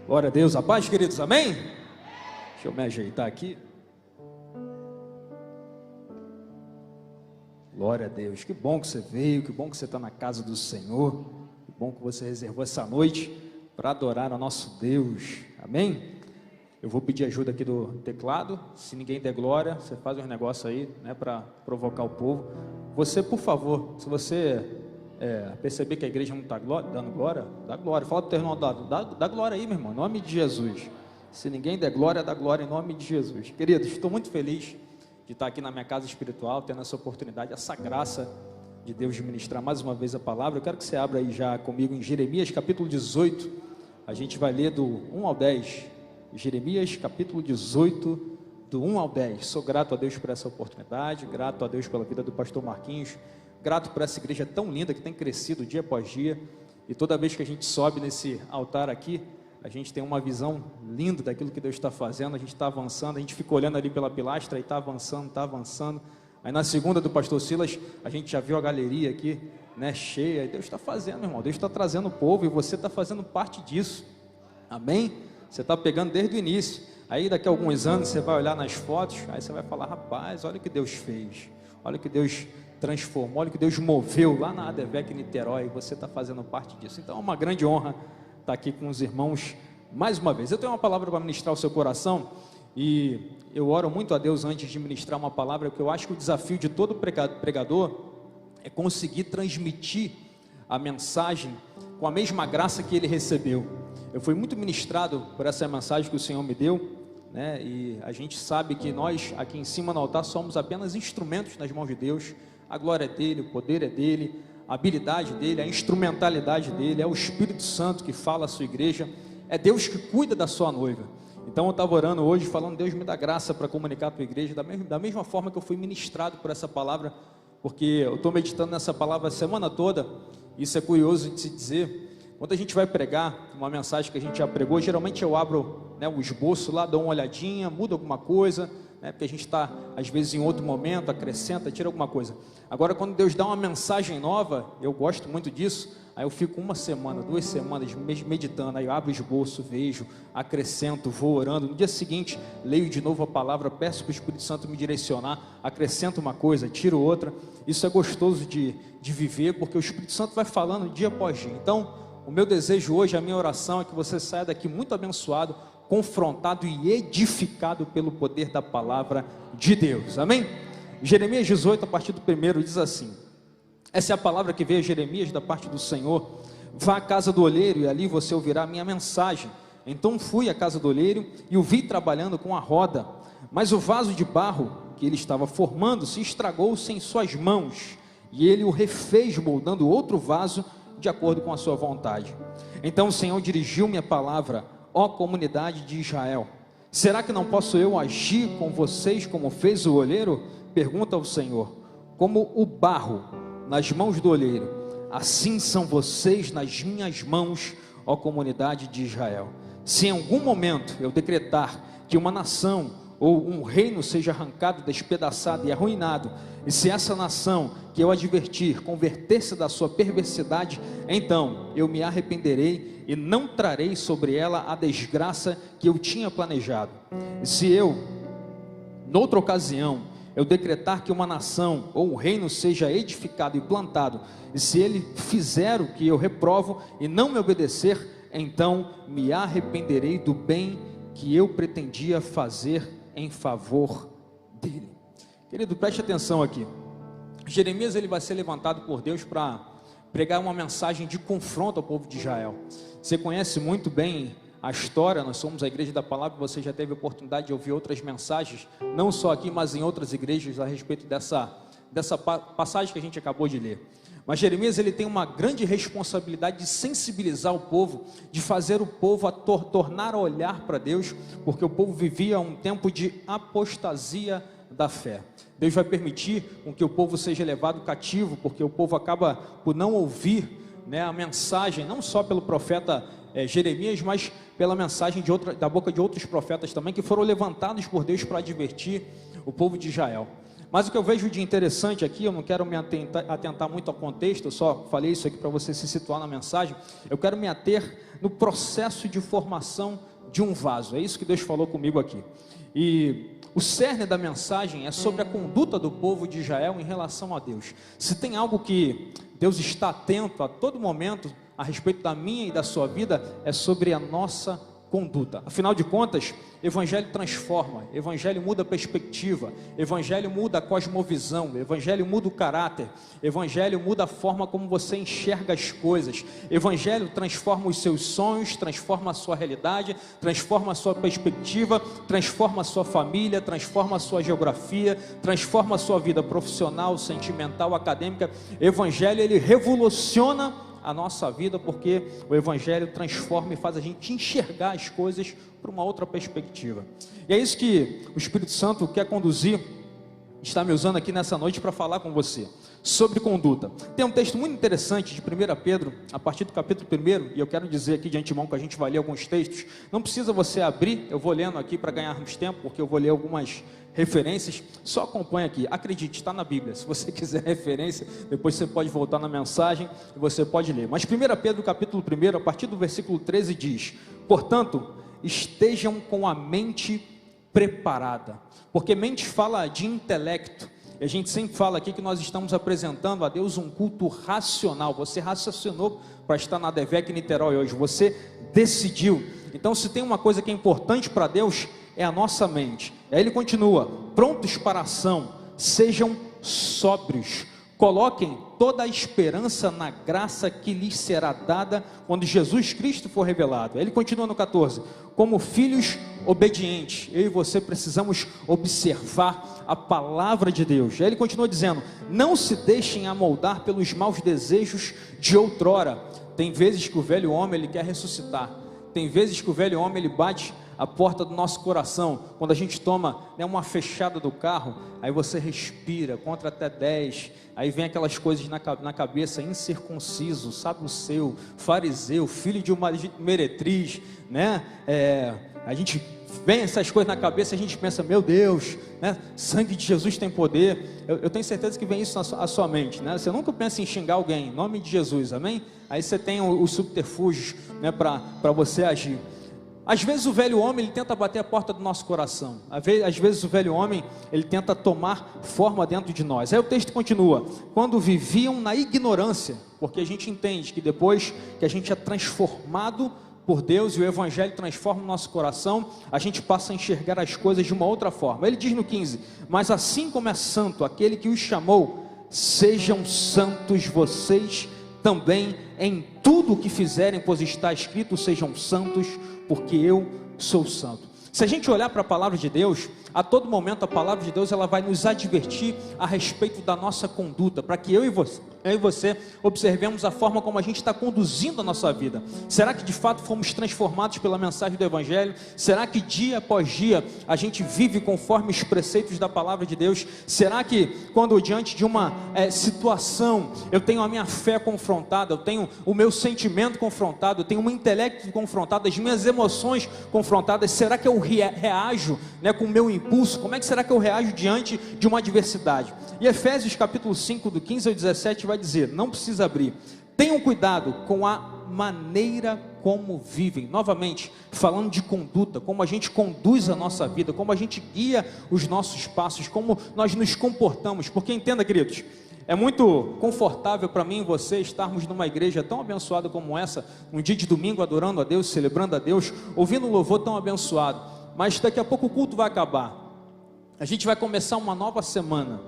Glória a Deus, a paz, queridos, amém? Deixa eu me ajeitar aqui. Glória a Deus, que bom que você veio, que bom que você está na casa do Senhor, que bom que você reservou essa noite para adorar ao nosso Deus, amém? Eu vou pedir ajuda aqui do teclado, se ninguém der glória, você faz uns negócios aí, né, para provocar o povo. Você, por favor, se você perceber que a igreja não está dando glória, dá glória. Fala para o teu irmão, dá glória aí, meu irmão, em nome de Jesus. Se ninguém der glória, dá glória em nome de Jesus. Queridos, estou muito feliz de estar aqui na minha casa espiritual, tendo essa oportunidade, essa graça de Deus de ministrar mais uma vez a palavra. Eu quero que você abra aí já comigo em Jeremias capítulo 18, a gente vai ler do 1 ao 10, Jeremias capítulo 18, do 1 ao 10, sou grato a Deus por essa oportunidade, grato a Deus pela vida do pastor Marquinhos, grato por essa igreja tão linda que tem crescido dia após dia, e toda vez que a gente sobe nesse altar aqui, a gente tem uma visão linda daquilo que Deus está fazendo, a gente está avançando, a gente fica olhando ali pela pilastra e está avançando, aí na segunda do pastor Silas, a gente já viu a galeria aqui, né, cheia, e Deus está fazendo, meu irmão, Deus está trazendo o povo, e você está fazendo parte disso, amém? Você está pegando desde o início, aí daqui a alguns anos você vai olhar nas fotos, aí você vai falar, rapaz, olha o que Deus fez, olha o que Deus transformou, olha o que Deus moveu lá na ADVEC Niterói, você está fazendo parte disso. Então é uma grande honra estar aqui com os irmãos mais uma vez. Eu tenho uma palavra para ministrar ao seu coração, e eu oro muito a Deus antes de ministrar uma palavra, porque eu acho que o desafio de todo pregador é conseguir transmitir a mensagem com a mesma graça que ele recebeu. Eu fui muito ministrado por essa mensagem que o Senhor me deu, né? E a gente sabe que nós aqui em cima no altar somos apenas instrumentos nas mãos de Deus. A glória é dele, o poder é dele, a habilidade dele, a instrumentalidade dele, é o Espírito Santo que fala à sua igreja, é Deus que cuida da sua noiva. Então eu estava orando hoje, falando, Deus me dá graça para comunicar a tua igreja, da mesma forma que eu fui ministrado por essa palavra, porque eu estou meditando nessa palavra a semana toda. Isso é curioso de se dizer. Quando a gente vai pregar uma mensagem que a gente já pregou, geralmente eu abro, né, o esboço lá, dou uma olhadinha, mudo alguma coisa, né, porque a gente está às vezes em outro momento, acrescenta, tira alguma coisa. Agora quando Deus dá uma mensagem nova, eu gosto muito disso, aí eu fico uma semana, 2 semanas meditando, aí eu abro o esboço, vejo, acrescento, vou orando, no dia seguinte leio de novo a palavra, peço para o Espírito Santo me direcionar, acrescento uma coisa, tiro outra. Isso é gostoso de viver, porque o Espírito Santo vai falando dia após dia. Então o meu desejo hoje, a minha oração é que você saia daqui muito abençoado, confrontado e edificado pelo poder da palavra de Deus, amém? Jeremias 18, a partir do 1, diz assim: essa é a palavra que veio a Jeremias da parte do Senhor: vá à casa do olheiro e ali você ouvirá a minha mensagem. Então fui à casa do olheiro e o vi trabalhando com a roda, mas o vaso de barro que ele estava formando se estragou sem suas mãos, e ele o refez moldando outro vaso de acordo com a sua vontade. Então o Senhor dirigiu-me a palavra: ó comunidade de Israel, será que não posso eu agir com vocês como fez o olheiro? Pergunta ao Senhor. Como o barro nas mãos do olheiro, assim são vocês nas minhas mãos, ó comunidade de Israel. Se em algum momento eu decretar que uma nação ou um reino seja arrancado, despedaçado e arruinado, e se essa nação que eu advertir converter-se da sua perversidade, então eu me arrependerei e não trarei sobre ela a desgraça que eu tinha planejado. E se eu, noutra ocasião, eu decretar que uma nação ou um reino seja edificado e plantado, e se ele fizer o que eu reprovo e não me obedecer, então me arrependerei do bem que eu pretendia fazer em favor dele. Querido, preste atenção aqui. Jeremias, ele vai ser levantado por Deus para pregar uma mensagem de confronto ao povo de Israel. Você conhece muito bem a história, nós somos a igreja da palavra, você já teve a oportunidade de ouvir outras mensagens, não só aqui, mas em outras igrejas, a respeito dessa passagem que a gente acabou de ler. Mas Jeremias, ele tem uma grande responsabilidade de sensibilizar o povo, de fazer o povo tornar a olhar para Deus, porque o povo vivia um tempo de apostasia da fé. Deus vai permitir com que o povo seja levado cativo, porque o povo acaba por não ouvir, né, a mensagem, não só pelo profeta Jeremias, mas pela mensagem da boca de outros profetas também, que foram levantados por Deus para advertir o povo de Israel. Mas o que eu vejo de interessante aqui, eu não quero me atentar muito ao contexto, eu só falei isso aqui para você se situar na mensagem. Eu quero me ater no processo de formação de um vaso. É isso que Deus falou comigo aqui. E o cerne da mensagem é sobre a conduta do povo de Israel em relação a Deus. Se tem algo que Deus está atento a todo momento a respeito da minha e da sua vida, é sobre a nossa conduta. Afinal de contas, evangelho transforma, evangelho muda a perspectiva, evangelho muda a cosmovisão, evangelho muda o caráter, evangelho muda a forma como você enxerga as coisas, evangelho transforma os seus sonhos, transforma a sua realidade, transforma a sua perspectiva, transforma a sua família, transforma a sua geografia, transforma a sua vida profissional, sentimental, acadêmica. Evangelho, ele revoluciona a nossa vida, porque o evangelho transforma e faz a gente enxergar as coisas por uma outra perspectiva. E é isso que o Espírito Santo quer conduzir, está me usando aqui nessa noite para falar com você sobre conduta. Tem um texto muito interessante de 1 Pedro, a partir do capítulo 1, e eu quero dizer aqui de antemão que a gente vai ler alguns textos. Não precisa você abrir, eu vou lendo aqui para ganharmos tempo, porque eu vou ler algumas referências. Só acompanha aqui, acredite, está na Bíblia. Se você quiser referência, depois você pode voltar na mensagem e você pode ler. Mas 1 Pedro capítulo 1, a partir do versículo 13 diz: portanto, estejam com a mente preparada, porque mente fala de intelecto, e a gente sempre fala aqui que nós estamos apresentando a Deus um culto racional. Você raciocinou para estar na DEVEC Niterói hoje, você decidiu. Então, se tem uma coisa que é importante para Deus, é a nossa mente. E aí ele continua: prontos para a ação, sejam sóbrios, coloquem toda a esperança na graça que lhes será dada quando Jesus Cristo for revelado. Ele continua no 14: como filhos obedientes. Eu e você precisamos observar a palavra de Deus. Aí ele continua dizendo: não se deixem amoldar pelos maus desejos de outrora. Tem vezes que o velho homem ele quer ressuscitar, tem vezes que o velho homem ele bate a porta do nosso coração. Quando a gente toma uma fechada do carro, aí você respira, contra até 10, aí vem aquelas coisas na cabeça: incircunciso, saduceu, fariseu, filho de uma meretriz, né? A gente vem essas coisas na cabeça, a gente pensa: meu Deus, né? Sangue de Jesus tem poder. Eu tenho certeza que vem isso à sua mente, né? Você nunca pensa em xingar alguém, em nome de Jesus, amém? Aí você tem os subterfúgios, né, para você agir. Às vezes o velho homem ele tenta bater a porta do nosso coração. Às vezes o velho homem ele tenta tomar forma dentro de nós. Aí o texto continua: quando viviam na ignorância, porque a gente entende que depois que a gente é transformado por Deus e o evangelho transforma o nosso coração, a gente passa a enxergar as coisas de uma outra forma. Ele diz no 15: mas assim como é santo aquele que os chamou, sejam santos vocês também em tudo o que fizerem, pois está escrito: sejam santos, porque eu sou santo. Se a gente olhar para a palavra de Deus, a todo momento a palavra de Deus ela vai nos advertir a respeito da nossa conduta, para que eu e você observemos a forma como a gente está conduzindo a nossa vida. Será que de fato fomos transformados pela mensagem do Evangelho? Será que dia após dia a gente vive conforme os preceitos da palavra de Deus? Será que quando diante de uma situação eu tenho a minha fé confrontada, eu tenho o meu sentimento confrontado, eu tenho o meu intelecto confrontado, as minhas emoções confrontadas, será que eu reajo, né, com o meu impulso? Como é que será que eu reajo diante de uma adversidade? E Efésios capítulo 5 do 15 ao 17 vai dizer, não precisa abrir: tenham cuidado com a maneira como vivem. Novamente, falando de conduta, como a gente conduz a nossa vida, como a gente guia os nossos passos, como nós nos comportamos. Porque entenda, queridos, é muito confortável para mim e você estarmos numa igreja tão abençoada como essa, um dia de domingo adorando a Deus, celebrando a Deus, ouvindo um louvor tão abençoado, mas daqui a pouco o culto vai acabar, a gente vai começar uma nova semana,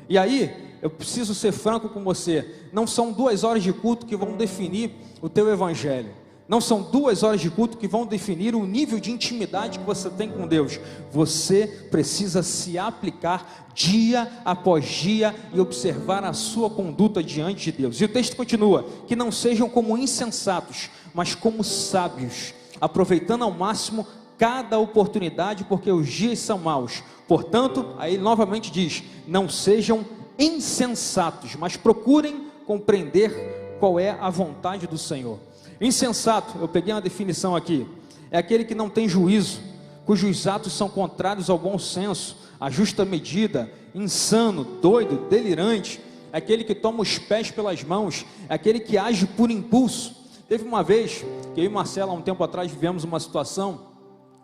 e aí eu preciso ser franco com você: não são 2 horas de culto que vão definir o teu evangelho, não são 2 horas de culto que vão definir o nível de intimidade que você tem com Deus. Você precisa se aplicar dia após dia e observar a sua conduta diante de Deus. E o texto continua: que não sejam como insensatos, mas como sábios, aproveitando ao máximo cada oportunidade, porque os dias são maus. Portanto, aí ele novamente diz: não sejam insensatos, mas procurem compreender qual é a vontade do Senhor. Insensato, eu peguei uma definição aqui, é aquele que não tem juízo, cujos atos são contrários ao bom senso, a justa medida, insano, doido, delirante, é aquele que toma os pés pelas mãos, é aquele que age por impulso. Teve uma vez que eu e Marcela, há um tempo atrás, vivemos uma situação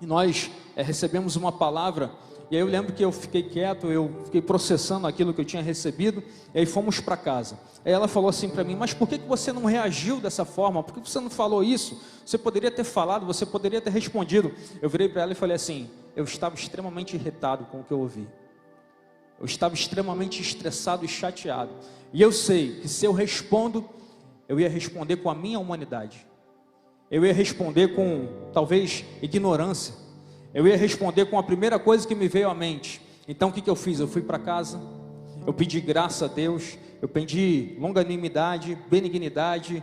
e nós recebemos uma palavra. E aí eu lembro que eu fiquei quieto, eu fiquei processando aquilo que eu tinha recebido, e aí fomos para casa. Aí ela falou assim para mim: mas por que você não reagiu dessa forma? Por que você não falou isso? Você poderia ter falado, você poderia ter respondido. Eu virei para ela e falei assim: eu estava extremamente irritado com o que eu ouvi. Eu estava extremamente estressado e chateado. E eu sei que se eu respondo, eu ia responder com a minha humanidade. Eu ia responder com, talvez, ignorância. Eu ia responder com a primeira coisa que me veio à mente. Então o que eu fiz? Eu fui para casa, eu pedi graça a Deus, eu pedi longanimidade, benignidade,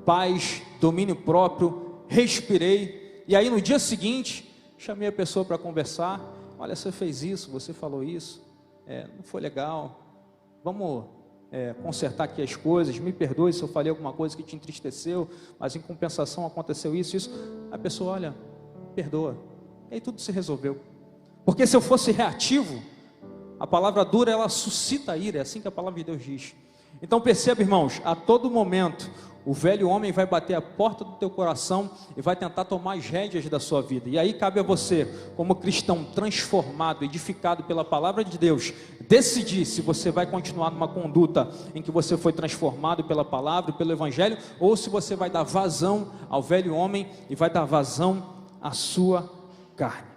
paz, domínio próprio, respirei. E aí no dia seguinte, chamei a pessoa para conversar. Olha, você fez isso, você falou isso, não foi legal, vamos consertar aqui as coisas, me perdoe se eu falei alguma coisa que te entristeceu, mas em compensação aconteceu isso. A pessoa, olha, perdoa. E aí tudo se resolveu. Porque se eu fosse reativo, a palavra dura, ela suscita a ira. É assim que a palavra de Deus diz. Então perceba, irmãos, a todo momento o velho homem vai bater a porta do teu coração e vai tentar tomar as rédeas da sua vida. E aí cabe a você, como cristão transformado, edificado pela palavra de Deus, decidir se você vai continuar numa conduta em que você foi transformado pela palavra, pelo evangelho, ou se você vai dar vazão ao velho homem e vai dar vazão à sua carne.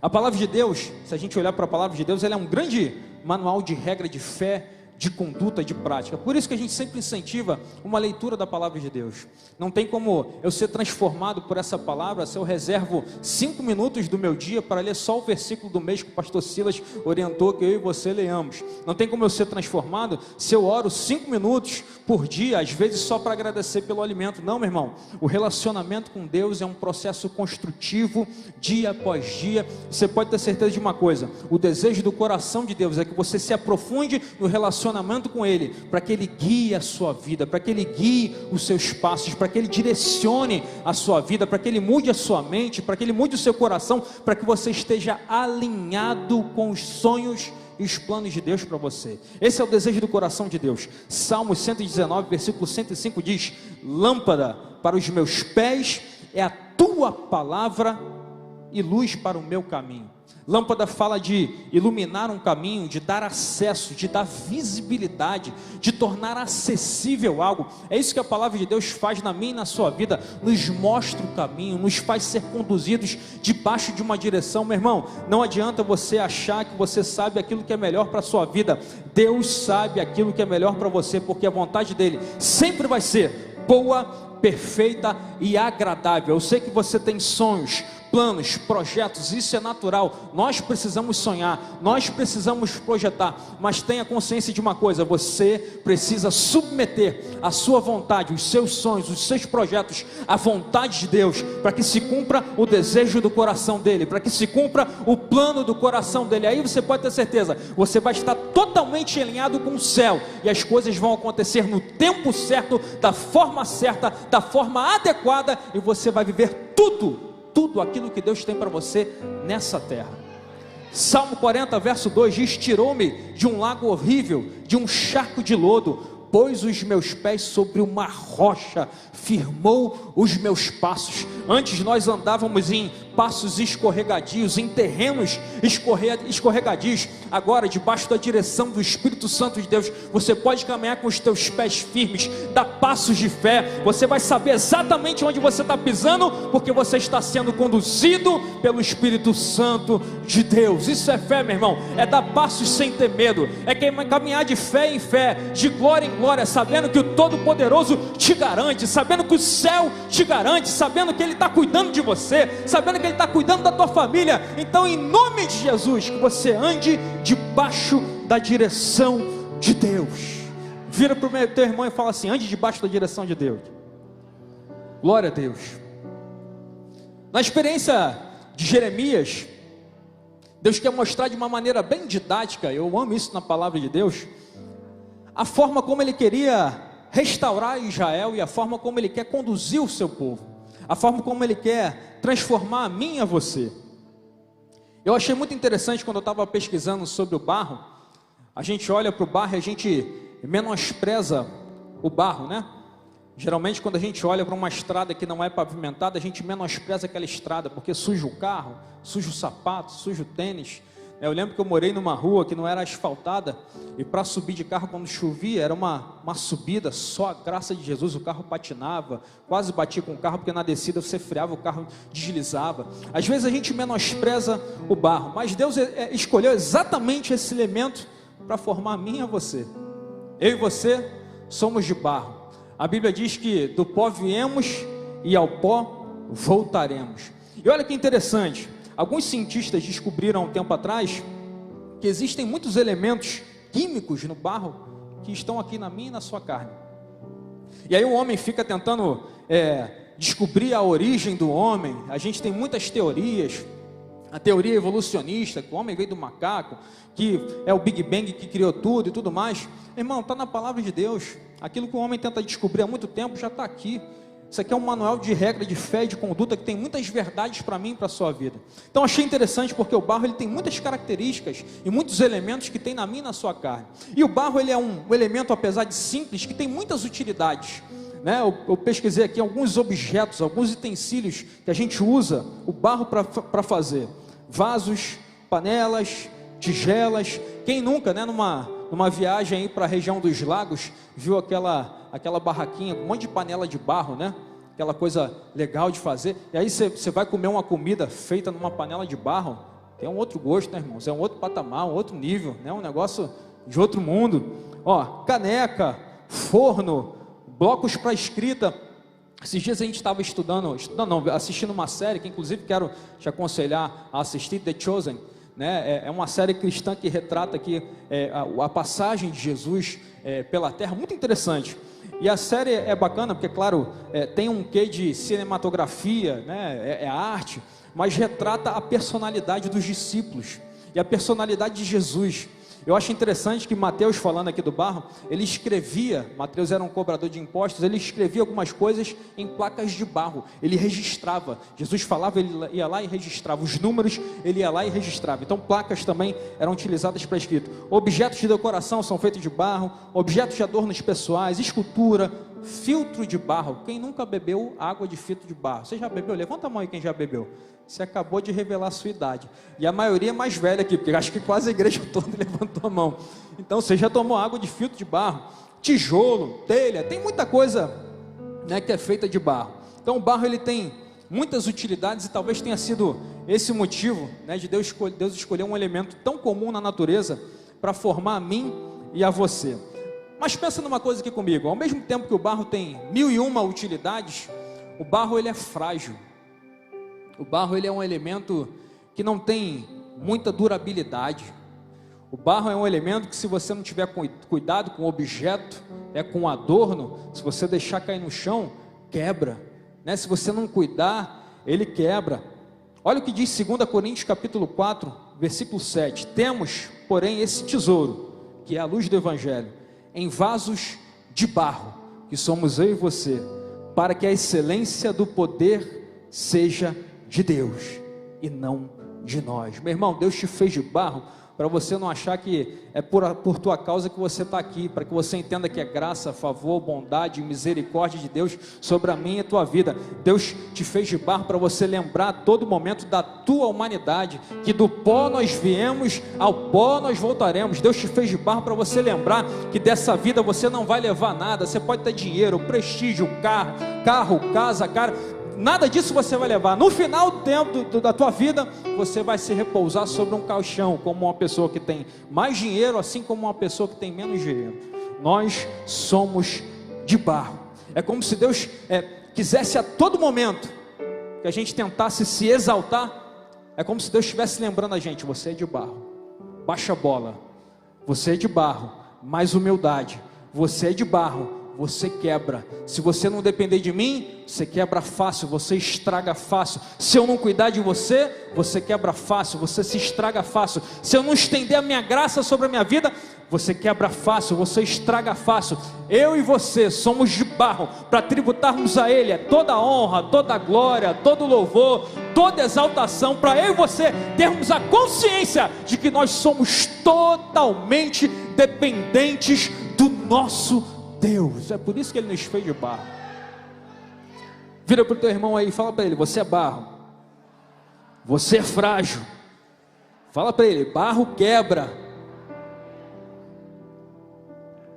A palavra de Deus, se a gente olhar para a palavra de Deus, ela é um grande manual de regra de fé, de conduta, de prática. Por isso que a gente sempre incentiva uma leitura da palavra de Deus. Não tem como eu ser transformado por essa palavra se eu reservo 5 minutos do meu dia para ler só o versículo do mês que o pastor Silas orientou que eu e você leamos. Não tem como eu ser transformado se eu oro 5 minutos por dia, às vezes só para agradecer pelo alimento. Não, meu irmão, o relacionamento com Deus é um processo construtivo, dia após dia. Você pode ter certeza de uma coisa: o desejo do coração de Deus é que você se aprofunde no relacionamento com Ele, para que Ele guie a sua vida, para que Ele guie os seus passos, para que Ele direcione a sua vida, para que Ele mude a sua mente, para que Ele mude o seu coração, para que você esteja alinhado com os sonhos e os planos de Deus para você. Esse é o desejo do coração de Deus. Salmos 119, versículo 105 diz: lâmpada para os meus pés é a tua palavra e luz para o meu caminho. Lâmpada fala de iluminar um caminho, de dar acesso, de dar visibilidade, de tornar acessível algo. É isso que a palavra de Deus faz na minha e na sua vida, nos mostra o caminho, nos faz ser conduzidos debaixo de uma direção. Meu irmão, não adianta você achar que você sabe aquilo que é melhor para a sua vida. Deus sabe aquilo que é melhor para você, porque a vontade dele sempre vai ser boa, perfeita e agradável. Eu sei que você tem sonhos, planos, projetos, isso é natural. Nós precisamos sonhar, nós precisamos projetar, mas tenha consciência de uma coisa: você precisa submeter a sua vontade, os seus sonhos, os seus projetos à vontade de Deus, para que se cumpra o desejo do coração dele, para que se cumpra o plano do coração dele. Aí você pode ter certeza, você vai estar totalmente alinhado com o céu, e as coisas vão acontecer no tempo certo, da forma certa, da forma adequada, e você vai viver tudo aquilo que Deus tem para você nessa terra. Salmo 40, verso 2 diz: tirou-me de um lago horrível, de um charco de lodo, pôs os meus pés sobre uma rocha, firmou os meus passos. Antes nós andávamos em passos escorregadios, em terrenos escorregadios. Agora, debaixo da direção do Espírito Santo de Deus, você pode caminhar com os teus pés firmes, dar passos de fé. Você vai saber exatamente onde você está pisando, porque você está sendo conduzido pelo Espírito Santo de Deus. Isso é fé, meu irmão, é dar passos sem ter medo, é caminhar de fé em fé, de glória em glória, sabendo que o Todo-Poderoso te garante, sabendo que o céu te garante, sabendo que Ele está cuidando de você, sabendo que Ele está cuidando da tua família. Então, em nome de Jesus, que você ande debaixo da direção de Deus. Vira para o teu irmão e fala assim: ande debaixo da direção de Deus. Glória a Deus. Na experiência de Jeremias, Deus quer mostrar de uma maneira bem didática, eu amo isso na palavra de Deus, a forma como Ele queria restaurar Israel e a forma como Ele quer conduzir o seu povo, a forma como Ele quer transformar a mim e a você. Eu achei muito interessante quando eu estava pesquisando sobre o barro. A gente olha para o barro e a gente menospreza o barro, né? Geralmente quando a gente olha para uma estrada que não é pavimentada, a gente menospreza aquela estrada, porque suja o carro, suja o sapato, suja o tênis. Eu lembro que eu morei numa rua que não era asfaltada, e para subir de carro quando chovia, era uma subida, só a graça de Jesus, o carro patinava, quase batia com o carro, porque na descida você freava, o carro deslizava. Às vezes a gente menospreza o barro, mas Deus escolheu exatamente esse elemento para formar a mim e a você. Eu e você somos de barro. A Bíblia diz que do pó viemos e ao pó voltaremos. E olha que interessante, alguns cientistas descobriram há um tempo atrás que existem muitos elementos químicos no barro que estão aqui na minha e na sua carne. E aí o homem fica tentando descobrir a origem do homem. A gente tem muitas teorias. A teoria evolucionista, que o homem veio do macaco, que é o Big Bang que criou tudo e tudo mais. Irmão, está na palavra de Deus. Aquilo que o homem tenta descobrir há muito tempo já está aqui. Isso aqui é um manual de regra de fé e de conduta que tem muitas verdades para mim e para a sua vida. Então achei interessante porque o barro ele tem muitas características e muitos elementos que tem na minha e na sua carne. E o barro ele é um elemento, apesar de simples, que tem muitas utilidades. Eu pesquisei aqui alguns objetos, alguns utensílios que a gente usa o barro para fazer. Vasos, panelas, tigelas. Quem nunca, numa viagem aí para a região dos lagos, viu aquela barraquinha com um monte de panela de barro, né? Aquela coisa legal de fazer. E aí você vai comer uma comida feita numa panela de barro, tem um outro gosto, né, irmãos? É um outro patamar, um outro nível, né? Um negócio de outro mundo. Caneca, forno, blocos para escrita. Esses dias a gente estava assistindo uma série, que inclusive quero te aconselhar a assistir, The Chosen, né? É uma série cristã que retrata aqui a passagem de Jesus pela terra, muito interessante. E a série é bacana, porque claro, tem um quê de cinematografia, né? É arte, mas retrata a personalidade dos discípulos, e a personalidade de Jesus. Eu acho interessante que Mateus, falando aqui do barro, ele escrevia, Mateus era um cobrador de impostos, ele escrevia algumas coisas em placas de barro, ele registrava. Jesus falava, ele ia lá e registrava os números, ele ia lá e registrava. Então placas também eram utilizadas para escrito. Objetos de decoração são feitos de barro, objetos de adornos pessoais, escultura, filtro de barro. Quem nunca bebeu água de filtro de barro? Você já bebeu? Levanta a mão aí quem já bebeu. Você acabou de revelar a sua idade. E a maioria é mais velha aqui, porque acho que quase a igreja toda levantou a mão. Então você já tomou água de filtro de barro, tijolo, telha, tem muita coisa, né, que é feita de barro. Então o barro ele tem muitas utilidades, e talvez tenha sido esse o motivo, né, de Deus escolher um elemento tão comum na natureza para formar a mim e a você. Mas pensa numa coisa aqui comigo, ao mesmo tempo que o barro tem 1001 utilidades, o barro ele é frágil. O barro ele é um elemento que não tem muita durabilidade. O barro é um elemento que, se você não tiver cuidado com o objeto, com o adorno, se você deixar cair no chão, quebra, né? Se você não cuidar, ele quebra. Olha o que diz 2 Coríntios capítulo 4, versículo 7. Temos, porém, esse tesouro, que é a luz do Evangelho, em vasos de barro, que somos eu e você, para que a excelência do poder seja de Deus e não de nós. Meu irmão, Deus te fez de barro para você não achar que é por tua causa que você está aqui, para que você entenda que é graça, favor, bondade e misericórdia de Deus sobre a minha e a tua vida. Deus te fez de barro para você lembrar a todo momento da tua humanidade, que do pó nós viemos, ao pó nós voltaremos. Deus te fez de barro para você lembrar que dessa vida você não vai levar nada. Você pode ter dinheiro, prestígio, carro, casa, cara, nada disso você vai levar. No final do tempo da tua vida, você vai se repousar sobre um caixão, como uma pessoa que tem mais dinheiro, assim como uma pessoa que tem menos dinheiro. Nós somos de barro. É como se Deus quisesse a todo momento que a gente tentasse se exaltar. É como se Deus estivesse lembrando a gente: você é de barro, baixa a bola. Você é de barro, mais humildade. Você é de barro, você quebra. Se você não depender de mim, você quebra fácil, você estraga fácil. Se eu não cuidar de você, você quebra fácil, você se estraga fácil. Se eu não estender a minha graça sobre a minha vida, você quebra fácil, você estraga fácil. Eu e você somos de barro para tributarmos a Ele toda a honra, toda a glória, todo o louvor, toda a exaltação, para eu e você termos a consciência de que nós somos totalmente dependentes do nosso Deus. É por isso que Ele nos fez de barro. Vira para o teu irmão aí e fala para ele: você é barro, você é frágil. Fala para ele: barro quebra.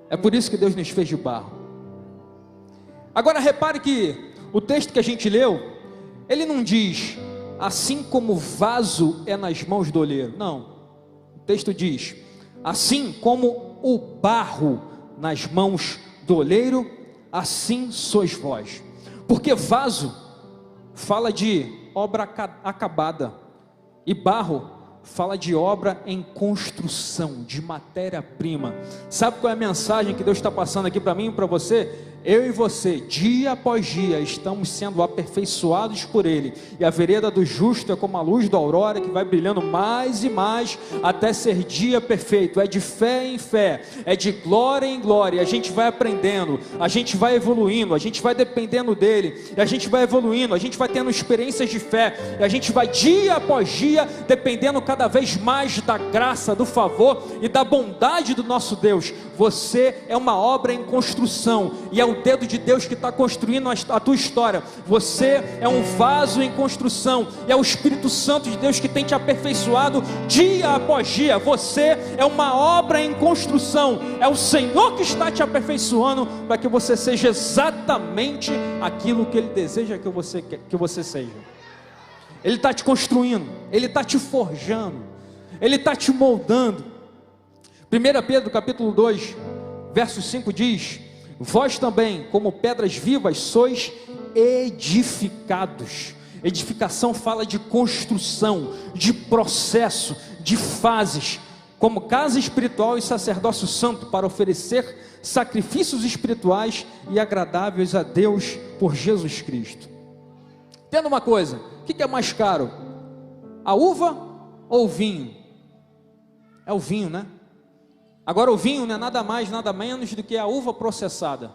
É por isso que Deus nos fez de barro. Agora repare que o texto que a gente leu, ele não diz assim como o vaso é nas mãos do oleiro. Não, o texto diz assim como o barro nas mãos do oleiro, assim sois vós. Porque vaso fala de obra acabada, e barro fala de obra em construção, de matéria-prima. Sabe qual é a mensagem que Deus está passando aqui para mim e para você? Eu e você, dia após dia, estamos sendo aperfeiçoados por Ele, e a vereda do justo é como a luz da aurora, que vai brilhando mais e mais, até ser dia perfeito. É de fé em fé, é de glória em glória, a gente vai aprendendo, a gente vai evoluindo, a gente vai dependendo dEle, e a gente vai evoluindo, a gente vai tendo experiências de fé, e a gente vai dia após dia, dependendo cada vez mais da graça, do favor e da bondade do nosso Deus. Você é uma obra em construção, e é o dedo de Deus que está construindo a tua história. Você é um vaso em construção, e é o Espírito Santo de Deus que tem te aperfeiçoado dia após dia. Você é uma obra em construção, é o Senhor que está te aperfeiçoando para que você seja exatamente aquilo que Ele deseja que você seja. Ele está te construindo, Ele está te forjando, Ele está te moldando. 1 Pedro capítulo 2 verso 5 diz: vós também, como pedras vivas, sois edificados. Edificação fala de construção, de processo, de fases, como casa espiritual e sacerdócio santo, para oferecer sacrifícios espirituais e agradáveis a Deus por Jesus Cristo. Entenda uma coisa: o que é mais caro, a uva ou o vinho? É o vinho, né? Agora o vinho não é nada mais, nada menos do que a uva processada.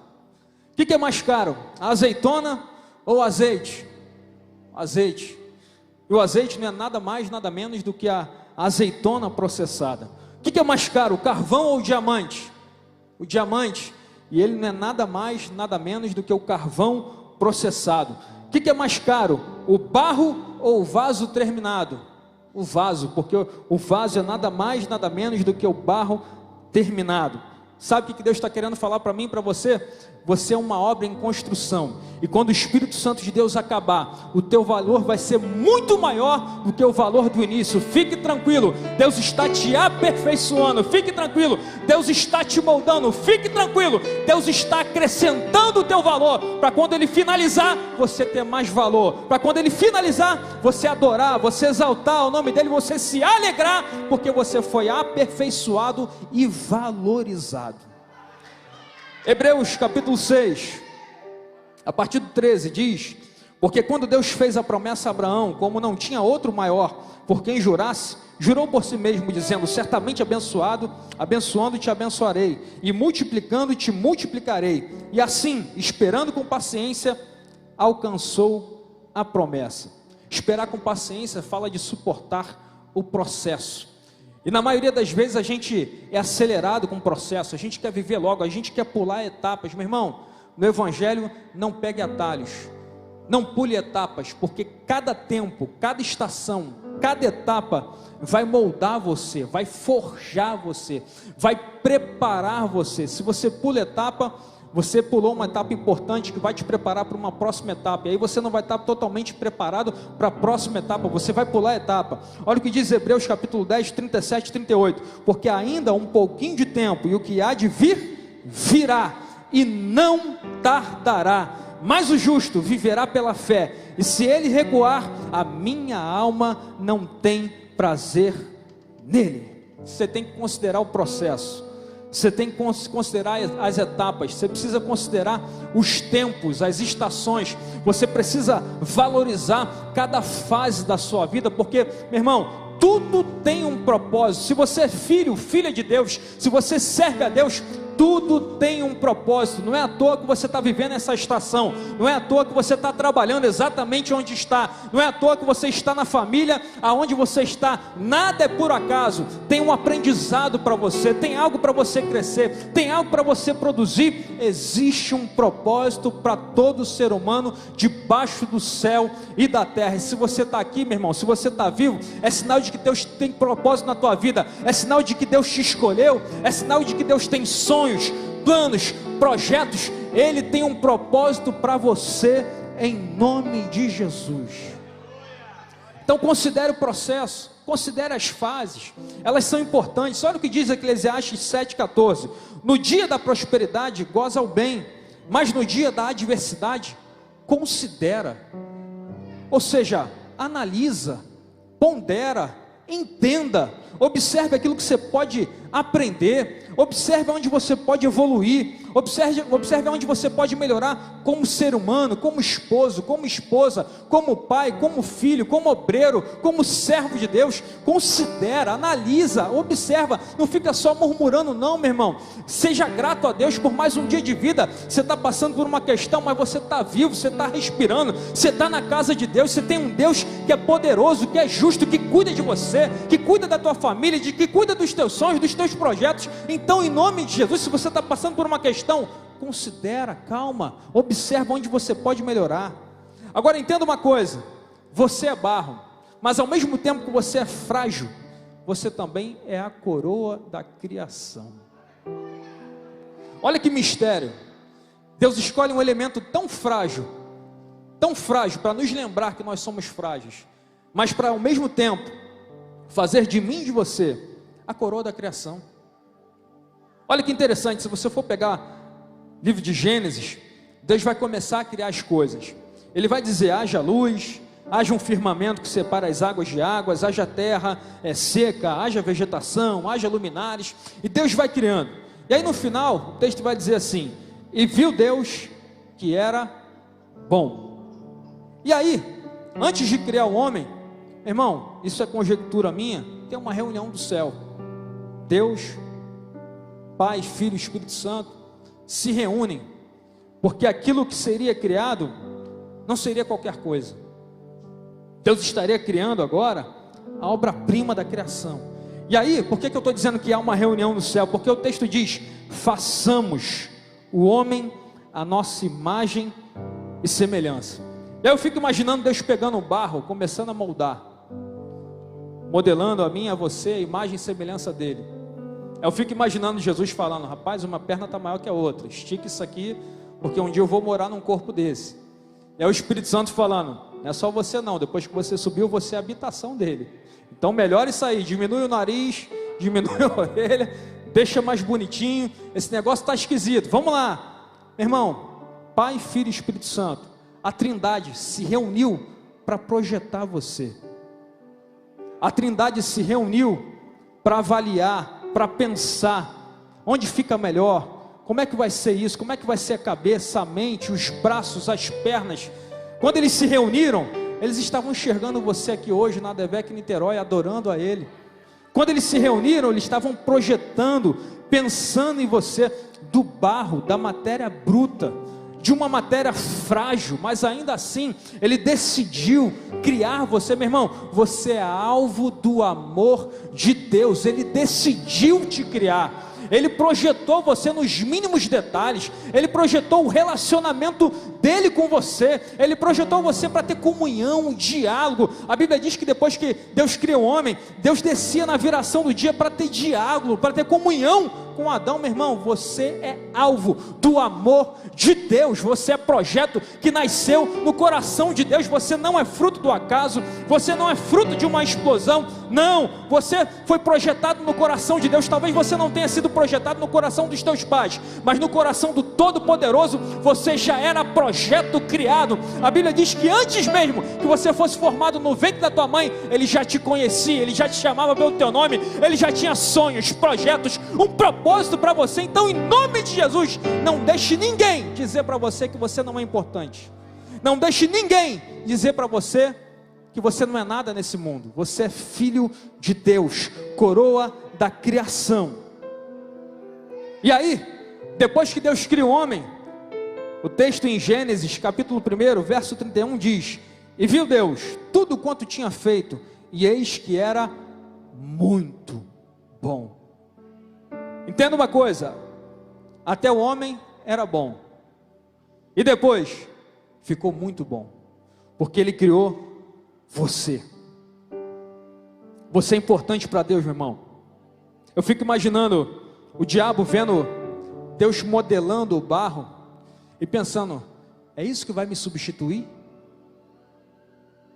O que é mais caro, a azeitona ou o azeite? O azeite. E o azeite não é nada mais, nada menos do que a azeitona processada. O que é mais caro, o carvão ou o diamante? O diamante. E ele não é nada mais, nada menos do que o carvão processado. O que é mais caro, o barro ou o vaso terminado? O vaso, porque o vaso é nada mais, nada menos do que o barro terminado. Sabe o que Deus está querendo falar para mim e para você? Você é uma obra em construção, e quando o Espírito Santo de Deus acabar, o teu valor vai ser muito maior do que o valor do início. Fique tranquilo, Deus está te aperfeiçoando. Fique tranquilo, Deus está te moldando. Fique tranquilo, Deus está acrescentando o teu valor, para quando Ele finalizar, você ter mais valor, para quando Ele finalizar, você adorar, você exaltar o nome dEle, você se alegrar, porque você foi aperfeiçoado e valorizado. Hebreus capítulo 6, a partir do 13 diz: porque quando Deus fez a promessa a Abraão, como não tinha outro maior por quem jurasse, jurou por si mesmo, dizendo: certamente abençoando te abençoarei, e multiplicando te multiplicarei. E assim, esperando com paciência, alcançou a promessa. Esperar com paciência fala de suportar o processo. E na maioria das vezes a gente é acelerado com o processo, a gente quer viver logo, a gente quer pular etapas. Meu irmão, no Evangelho não pegue atalhos, não pule etapas, porque cada tempo, cada estação, cada etapa vai moldar você, vai forjar você, vai preparar você. Se você pula etapa, você pulou uma etapa importante que vai te preparar para uma próxima etapa, e aí você não vai estar totalmente preparado para a próxima etapa, você vai pular a etapa. Olha o que diz Hebreus capítulo 10, 37 e 38, porque ainda um pouquinho de tempo, e o que há de vir, virá, e não tardará, mas o justo viverá pela fé, e se ele recuar, a minha alma não tem prazer nele. Você tem que considerar o processo, você tem que considerar as etapas, você precisa considerar os tempos, as estações, você precisa valorizar cada fase da sua vida, porque, meu irmão, tudo tem um propósito. Se você é filho, filha de Deus, se você serve a Deus, tudo tem um propósito. Não é à toa que você está vivendo essa estação, não é à toa que você está trabalhando exatamente onde está, não é à toa que você está na família aonde você está. Nada é por acaso. Tem um aprendizado para você, tem algo para você crescer, tem algo para você produzir. Existe um propósito para todo ser humano debaixo do céu e da terra. E se você está aqui, meu irmão, se você está vivo, é sinal de que Deus tem propósito na tua vida, é sinal de que Deus te escolheu, é sinal de que Deus tem sonhos, planos, projetos. Ele tem um propósito para você, em nome de Jesus. Então considere o processo, considere as fases, elas são importantes. Olha o que diz Eclesiastes 7,14: no dia da prosperidade goza o bem, mas no dia da adversidade considera. Ou seja, analisa, pondera, entenda, observe aquilo que você pode aprender, observe onde você pode evoluir, observe onde você pode melhorar como ser humano, como esposo, como esposa, como pai, como filho, como obreiro, como servo de Deus. Considera, analisa, observa, não fica só murmurando não, meu irmão. Seja grato a Deus por mais um dia de vida. Você está passando por uma questão, mas você está vivo, você está respirando, você está na casa de Deus, você tem um Deus que é poderoso, que é justo, que cuida de você, que cuida da tua família, que cuida dos teus sonhos, dos teus projetos. Então, em nome de Jesus, se você está passando por uma questão, considera, calma, observa onde você pode melhorar. Agora entenda uma coisa: você é barro, mas ao mesmo tempo que você é frágil, você também é a coroa da criação. Olha que mistério. Deus escolhe um elemento tão frágil para nos lembrar que nós somos frágeis, mas para ao mesmo tempo fazer de mim e de você a coroa da criação. Olha que interessante, se você for pegar livro de Gênesis, Deus vai começar a criar as coisas. Ele vai dizer: haja luz, haja um firmamento que separa as águas de águas, haja terra seca, haja vegetação, haja luminares, e Deus vai criando. E aí no final, o texto vai dizer assim: e viu Deus que era bom. E aí, antes de criar o homem, irmão, isso é conjectura minha, tem uma reunião do céu. Deus, Pai, Filho e Espírito Santo se reúnem, porque aquilo que seria criado não seria qualquer coisa. Deus estaria criando agora a obra-prima da criação. E aí, por que eu estou dizendo que há uma reunião no céu? Porque o texto diz: façamos o homem a nossa imagem e semelhança. E aí eu fico imaginando Deus pegando um barro, começando a moldar, modelando a mim, a você, a imagem e semelhança dele. Eu fico imaginando Jesus falando: rapaz, uma perna está maior que a outra, estica isso aqui, porque um dia eu vou morar num corpo desse. E aí o Espírito Santo falando: não é só você não, depois que você subiu, você é a habitação dele. Então melhora isso aí, diminui o nariz, diminui a orelha, deixa mais bonitinho, esse negócio está esquisito, vamos lá. Meu irmão, Pai, Filho e Espírito Santo, a Trindade se reuniu para projetar você. A Trindade se reuniu para avaliar, para pensar onde fica melhor, como é que vai ser isso, como é que vai ser a cabeça, a mente, os braços, as pernas. Quando eles se reuniram, eles estavam enxergando você aqui hoje na Advec Niterói, adorando a Ele. Quando eles se reuniram, eles estavam projetando, pensando em você, do barro, da matéria bruta, de uma matéria frágil, mas ainda assim, Ele decidiu criar você. Meu irmão, você é alvo do amor de Deus. Ele decidiu te criar. Ele projetou você nos mínimos detalhes. Ele projetou o relacionamento dele com você. Ele projetou você para ter comunhão, diálogo. A Bíblia diz que depois que Deus criou o homem, Deus descia na viração do dia para ter diálogo, para ter comunhão com Adão. Meu irmão, você é alvo do amor de Deus. Você é projeto que nasceu no coração de Deus. Você não é fruto do acaso, você não é fruto de uma explosão. Não, você foi projetado no coração de Deus. Talvez você não tenha sido projetado no coração dos teus pais, mas no coração do Todo-Poderoso você já era projeto criado. A Bíblia diz que antes mesmo que você fosse formado no ventre da tua mãe, Ele já te conhecia, Ele já te chamava pelo teu nome, Ele já tinha sonhos, projetos, um propósito para você. Então, em nome de Jesus, não deixe ninguém dizer para você que você não é importante. Não deixe ninguém dizer para você que você não é nada nesse mundo. Você é filho de Deus, coroa da criação. E aí, depois que Deus cria o homem, o texto em Gênesis, capítulo 1, verso 31 diz: e viu Deus tudo quanto tinha feito, e eis que era muito bom. Entenda uma coisa, até o homem era bom, e depois ficou muito bom, porque Ele criou você. Você é importante para Deus, meu irmão. Eu fico imaginando o diabo vendo Deus modelando o barro e pensando: é isso que vai me substituir?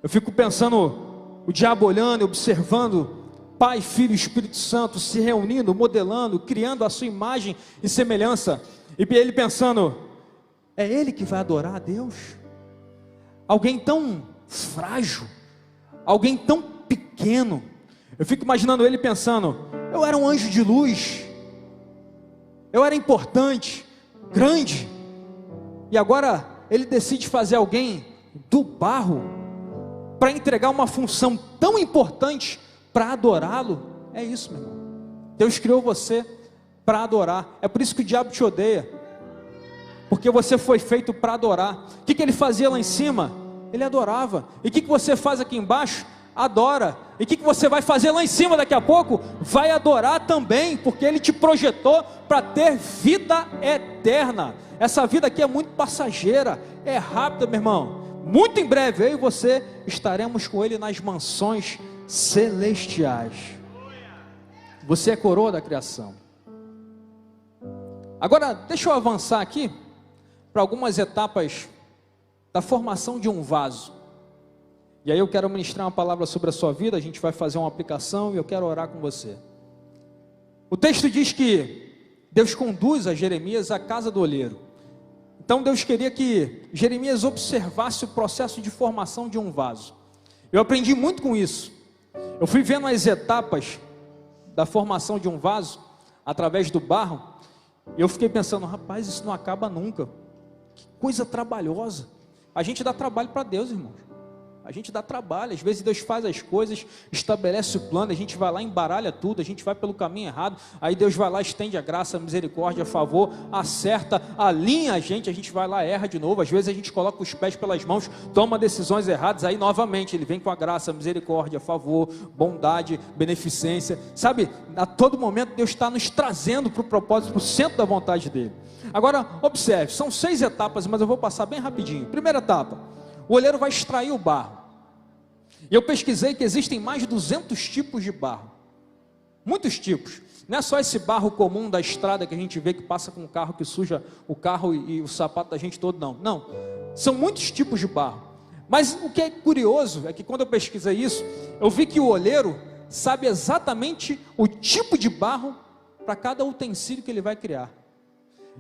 Eu fico pensando o diabo olhando, observando Pai, Filho e Espírito Santo se reunindo, modelando, criando a sua imagem e semelhança, e ele pensando: é ele que vai adorar a Deus? Alguém tão frágil, alguém tão pequeno. Eu fico imaginando ele pensando: eu era um anjo de luz, eu era importante, grande, e agora ele decide fazer alguém do barro para entregar uma função tão importante para adorá-lo. É isso, meu irmão. Deus criou você para adorar. É por isso que o diabo te odeia, porque você foi feito para adorar. O que ele fazia lá em cima? Ele adorava. E o que você faz aqui embaixo? Adora. E o que você vai fazer lá em cima daqui a pouco? Vai adorar também, porque Ele te projetou para ter vida eterna. Essa vida aqui é muito passageira, é rápida, meu irmão. Muito em breve eu e você estaremos com Ele nas mansões celestiais. Você é coroa da criação. Agora deixa eu avançar aqui para algumas etapas da formação de um vaso. E aí eu quero ministrar uma palavra sobre a sua vida. A gente vai fazer uma aplicação e eu quero orar com você. O texto diz que Deus conduz a Jeremias à casa do olheiro. Então Deus queria que Jeremias observasse o processo de formação de um vaso. Eu aprendi muito com isso. Eu fui vendo as etapas da formação de um vaso através do barro, e eu fiquei pensando: rapaz, isso não acaba nunca. Que coisa trabalhosa. A gente dá trabalho para Deus, irmãos. A gente dá trabalho. Às vezes Deus faz as coisas, estabelece o plano, a gente vai lá, embaralha tudo, a gente vai pelo caminho errado. Aí Deus vai lá, estende a graça, a misericórdia, a favor, acerta, alinha a gente vai lá, erra de novo. Às vezes a gente coloca os pés pelas mãos, toma decisões erradas, aí novamente Ele vem com a graça, a misericórdia, a favor, bondade, beneficência. Sabe, a todo momento Deus está nos trazendo para o propósito, para o centro da vontade dEle. Agora, observe, são 6 etapas, mas eu vou passar bem rapidinho. Primeira etapa: o olheiro vai extrair o barro. E eu pesquisei que existem mais de 200 tipos de barro. Muitos tipos. Não é só esse barro comum da estrada que a gente vê que passa com o carro, que suja o carro e o sapato da gente todo, não. Não. São muitos tipos de barro. Mas o que é curioso é que quando eu pesquisei isso, eu vi que o olheiro sabe exatamente o tipo de barro para cada utensílio que ele vai criar.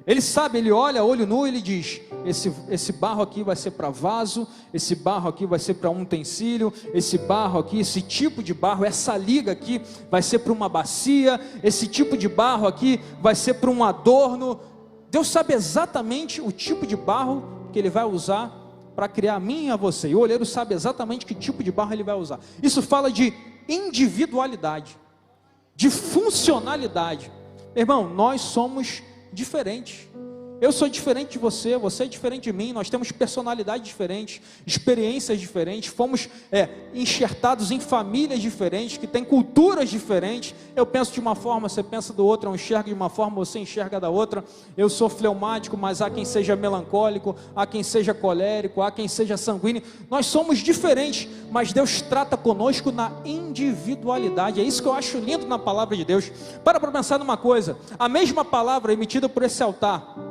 Ele sabe, ele olha, olho nu, ele diz: esse barro aqui vai ser para vaso, esse barro aqui vai ser para um utensílio, esse barro aqui, esse tipo de barro, essa liga aqui vai ser para uma bacia, esse tipo de barro aqui vai ser para um adorno. Deus sabe exatamente o tipo de barro que Ele vai usar para criar a mim e a você. E o olheiro sabe exatamente que tipo de barro ele vai usar. Isso fala de individualidade, de funcionalidade. Irmão, nós somos diferentes. Eu sou diferente de você, você é diferente de mim. Nós temos personalidades diferentes, experiências diferentes, fomos enxertados em famílias diferentes, que têm culturas diferentes. Eu penso de uma forma, você pensa do outro. Eu enxergo de uma forma, você enxerga da outra. Eu sou fleumático, mas há quem seja melancólico, há quem seja colérico, há quem seja sanguíneo. Nós somos diferentes, mas Deus trata conosco na individualidade. É isso que eu acho lindo na palavra de Deus. Para pensar numa coisa: a mesma palavra emitida por esse altar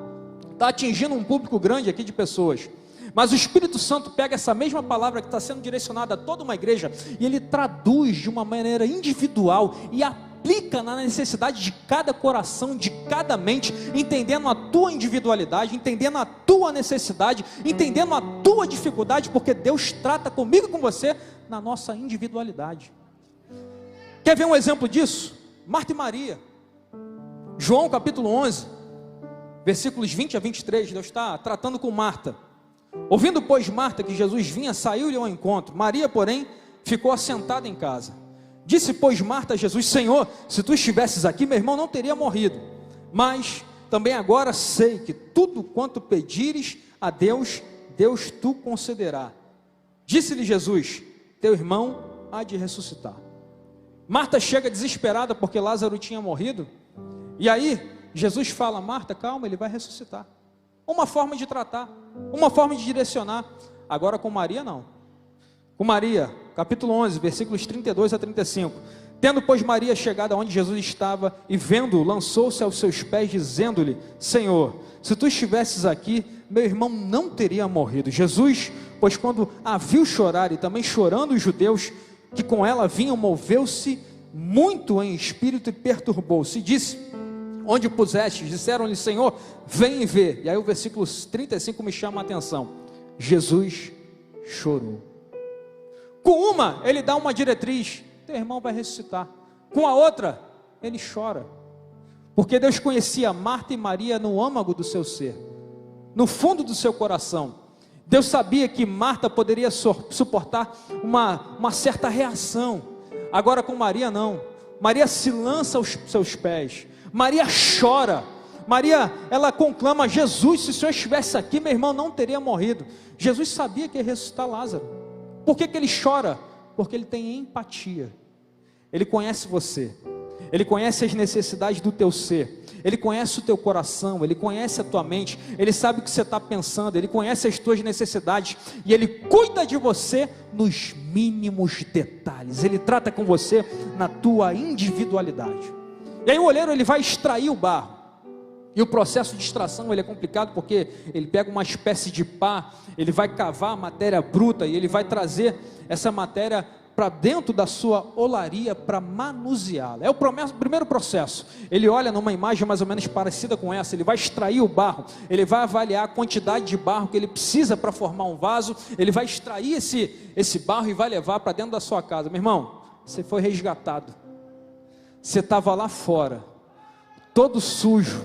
está atingindo um público grande aqui de pessoas, mas o Espírito Santo pega essa mesma palavra que está sendo direcionada a toda uma igreja, e Ele traduz de uma maneira individual e aplica na necessidade de cada coração, de cada mente, entendendo a tua individualidade, entendendo a tua necessidade, entendendo a tua dificuldade, porque Deus trata comigo e com você na nossa individualidade. Quer ver um exemplo disso? Marta e Maria. João capítulo 11, versículos 20 a 23, Deus está tratando com Marta. Ouvindo, pois, Marta que Jesus vinha, saiu-lhe ao encontro. Maria, porém, ficou assentada em casa. Disse, pois, Marta a Jesus: Senhor, se tu estivesses aqui, meu irmão não teria morrido. Mas também agora sei que tudo quanto pedires a Deus, Deus tu concederá. Disse-lhe Jesus: teu irmão há de ressuscitar. Marta chega desesperada porque Lázaro tinha morrido. E aí Jesus fala: Marta, calma, ele vai ressuscitar. Uma forma de tratar, uma forma de direcionar. Agora com Maria não. Com Maria, capítulo 11, versículos 32 a 35. Tendo, pois, Maria chegado aonde Jesus estava, e vendo-o, lançou-se aos seus pés, dizendo-lhe: Senhor, se tu estivesses aqui, meu irmão não teria morrido. Jesus, pois, quando a viu chorar, e também chorando os judeus que com ela vinham, moveu-se muito em espírito e perturbou-se, e disse: onde o pusestes? Disseram-lhe: Senhor, vem e vê. E aí o versículo 35 me chama a atenção. Jesus chorou. Com uma, ele dá uma diretriz: teu irmão vai ressuscitar. Com a outra, ele chora. Porque Deus conhecia Marta e Maria no âmago do seu ser, no fundo do seu coração. Deus sabia que Marta poderia suportar uma certa reação. Agora com Maria não. Maria se lança aos seus pés. Maria chora. Maria, ela conclama: Jesus, se o Senhor estivesse aqui, meu irmão não teria morrido. Jesus sabia que ia ressuscitar Lázaro. Por que ele chora? Porque ele tem empatia. Ele conhece você. Ele conhece as necessidades do teu ser. Ele conhece o teu coração. Ele conhece a tua mente. Ele sabe o que você está pensando. Ele conhece as tuas necessidades. E Ele cuida de você nos mínimos detalhes. Ele trata com você na tua individualidade. E aí o oleiro, ele vai extrair o barro. E o processo de extração, ele é complicado, porque ele pega uma espécie de pá, ele vai cavar a matéria bruta, e ele vai trazer essa matéria para dentro da sua olaria para manuseá-la. É o primeiro processo. Ele olha numa imagem mais ou menos parecida com essa, ele vai extrair o barro, ele vai avaliar a quantidade de barro que ele precisa para formar um vaso, ele vai extrair esse barro e vai levar para dentro da sua casa. Meu irmão, você foi resgatado. Você estava lá fora, todo sujo.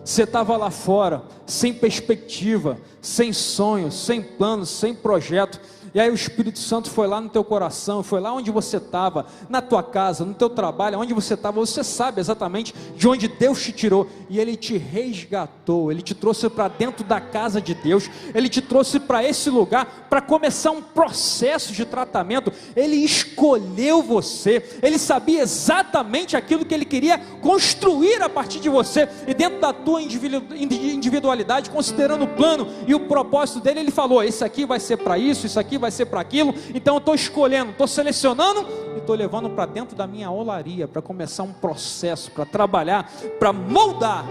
Você estava lá fora, sem perspectiva, sem sonho, sem plano, sem projeto. E aí o Espírito Santo foi lá no teu coração, foi lá onde você estava, na tua casa, no teu trabalho, onde você estava. Você sabe exatamente de onde Deus te tirou, e Ele te resgatou. Ele te trouxe para dentro da casa de Deus. Ele te trouxe para esse lugar para começar um processo de tratamento. Ele escolheu você. Ele sabia exatamente aquilo que Ele queria construir a partir de você, e dentro da tua individualidade, considerando o plano e o propósito dele, Ele falou: isso aqui vai ser para isso, isso aqui vai ser para aquilo. Então eu estou escolhendo, estou selecionando e estou levando para dentro da minha olaria, para começar um processo, para trabalhar, para moldar.